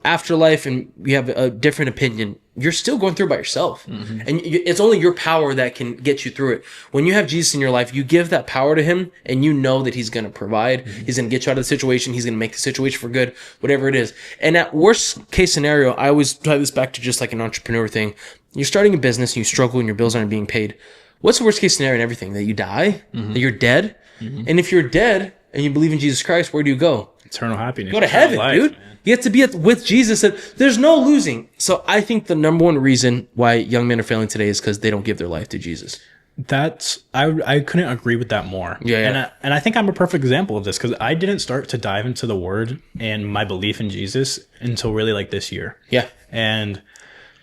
afterlife, and you have a different opinion. You're still going through it by yourself. And it's only your power that can get you through it. When you have Jesus in your life, you give that power to him and you know that he's going to provide. He's going to get you out of the situation. He's going to make the situation for good, whatever it is. And at worst case scenario, I always tie this back to just like an entrepreneur thing. You're starting a business and you struggle and your bills aren't being paid. What's the worst case scenario in everything? That you die? That you're dead? And if you're dead and you believe in Jesus Christ, where do you go? Eternal happiness. Go to heaven, dude. Man. You have to be with Jesus. And there's no losing. So I think the number 1 reason why young men are failing today is because they don't give their life to Jesus. I couldn't agree with that more. Yeah. And I think I'm a perfect example of this because I didn't start to dive into the word and my belief in Jesus until really like this year. Yeah. And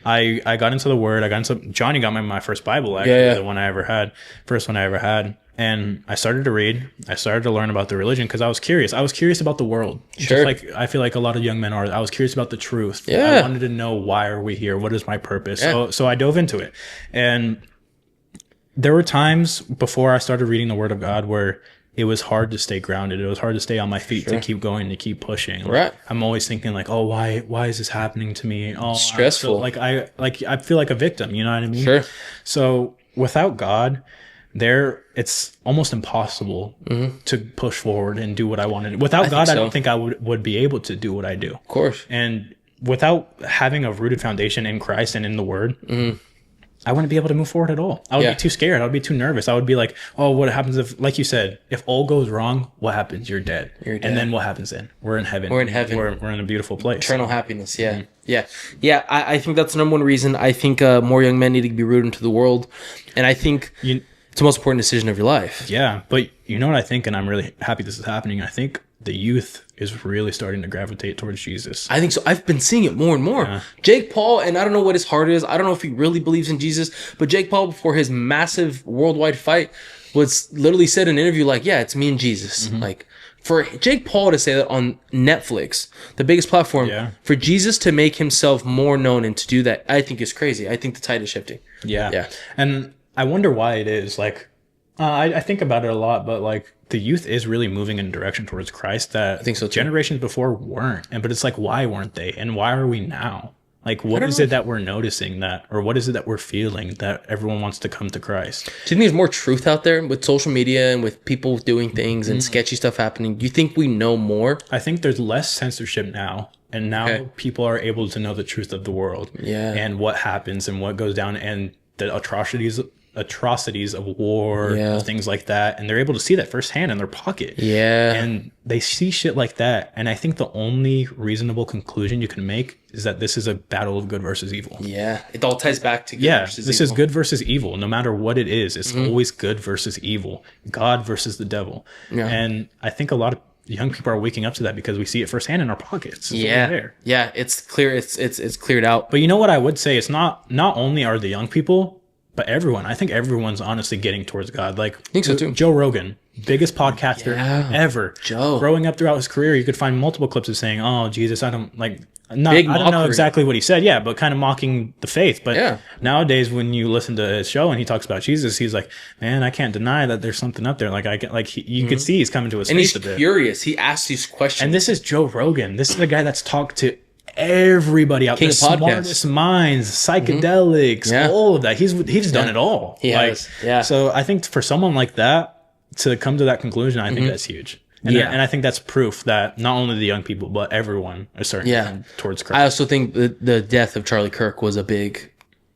I got into the word. Johnny got my first Bible, actually, the first one I ever had. And I started to read. I started to learn about the religion because I was curious. I was curious about the world. Sure. Just like I feel like a lot of young men are. I was curious about the truth. Yeah. I wanted to know, why are we here? What is my purpose? Yeah. So I dove into it. And there were times before I started reading the Word of God where it was hard to stay grounded. It was hard to stay on my feet, to keep going, to keep pushing. Right. I'm always thinking like, oh, why is this happening to me? Oh, stressful. I feel like a victim. You know what I mean? Sure. So without God, it's almost impossible to push forward and do what I wanted. Without God, I so. don't think I would be able to do what I do. Of course. And without having a rooted foundation in Christ and in the Word, I wouldn't be able to move forward at all. I would be too scared. I would be too nervous. I would be like, oh, what happens if, like you said, if all goes wrong, what happens? You're dead. And then what happens then? We're in heaven. We're in heaven. We're in a beautiful place. Eternal happiness. Yeah. Yeah. I think that's the number one reason. I think more young men need to be rooted into the world. And I think it's the most important decision of your life. Yeah. But you know what I think? And I'm really happy this is happening. I think the youth is really starting to gravitate towards Jesus. I think so. I've been seeing it more and more. Yeah. Jake Paul, and I don't know what his heart is. I don't know if he really believes in Jesus, but Jake Paul, before his massive worldwide fight, was literally said in an interview like, yeah, it's me and Jesus. Like, for Jake Paul to say that on Netflix, the biggest platform, for Jesus to make himself more known and to do that, I think is crazy. I think the tide is shifting. Yeah. And I wonder why it is. Like, I think about it a lot, but like the youth is really moving in a direction towards Christ that I think so too. Generations before weren't. But it's like, why weren't they? And why are we now? Like, what is it that we're noticing that, or what is it that we're feeling that everyone wants to come to Christ? Do you think there's more truth out there with social media and with people doing things and sketchy stuff happening? Do you think we know more? I think there's less censorship now. And now people are able to know the truth of the world and what happens and what goes down and the atrocities of war, things like that, and they're able to see that firsthand in their pocket. And they see shit like that, and I think the only reasonable conclusion you can make is that this is a battle of good versus evil. It all ties back to good versus this evil. is good versus evil. No matter what it is, it's always good versus evil, God versus the devil. And I think a lot of young people are waking up to that because we see it firsthand in our pockets. It's there. It's clear. It's cleared out. But you know what I would say? It's not only are the young people, but everyone. I think everyone's honestly getting towards God. Like, I think so too. Joe Rogan, biggest podcaster ever. Joe. Growing up throughout his career, you could find multiple clips of saying, "Oh, Jesus, I don't like." Not, Big I don't know mockery. exactly what he said, but kind of mocking the faith. But nowadays, when you listen to his show and he talks about Jesus, he's like, "Man, I can't deny that there's something up there." Like you could see he's coming to his And face he's a bit. curious. He asks these questions. And this is Joe Rogan. This is the guy that's talked to everybody out there, King of podcasts. smartest minds, psychedelics, all of that. He's done it all. He has. Yeah. So I think for someone like that to come to that conclusion, I think that's huge. And I think that's proof that not only the young people, but everyone is starting to come towards Christ. I also think the death of Charlie Kirk was a big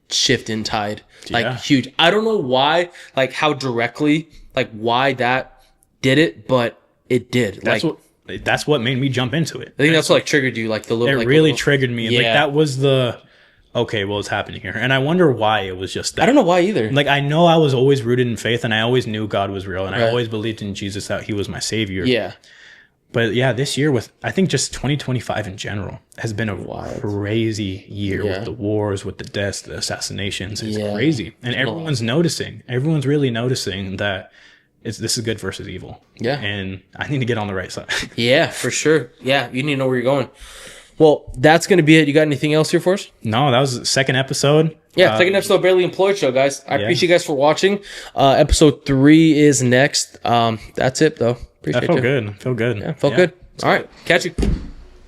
shift in tide. Like, huge. I don't know why, like how directly, like why that did it, but it did. That's what made me jump into it. I think that's what like triggered you, like the little. It really triggered me. Like that was the okay, well, it's happening here, and I wonder why it was just that. I don't know why either. Like, I know I was always rooted in faith, and I always knew God was real, and I always believed in Jesus, that He was my Savior. But this year I think just 2025 in general has been a crazy year with the wars, with the deaths, the assassinations. It's crazy, and everyone's noticing. Everyone's really noticing that. This is good versus evil. And I need to get on the right side. For sure. You need to know where you're going. Well, that's going to be it. You got anything else here for us? No, that was the second episode. Second episode of Barely Employed Show, guys. I appreciate you guys for watching. Episode 3 is next. That's it, though. Appreciate That felt good. Yeah, felt good. All right. Catch you.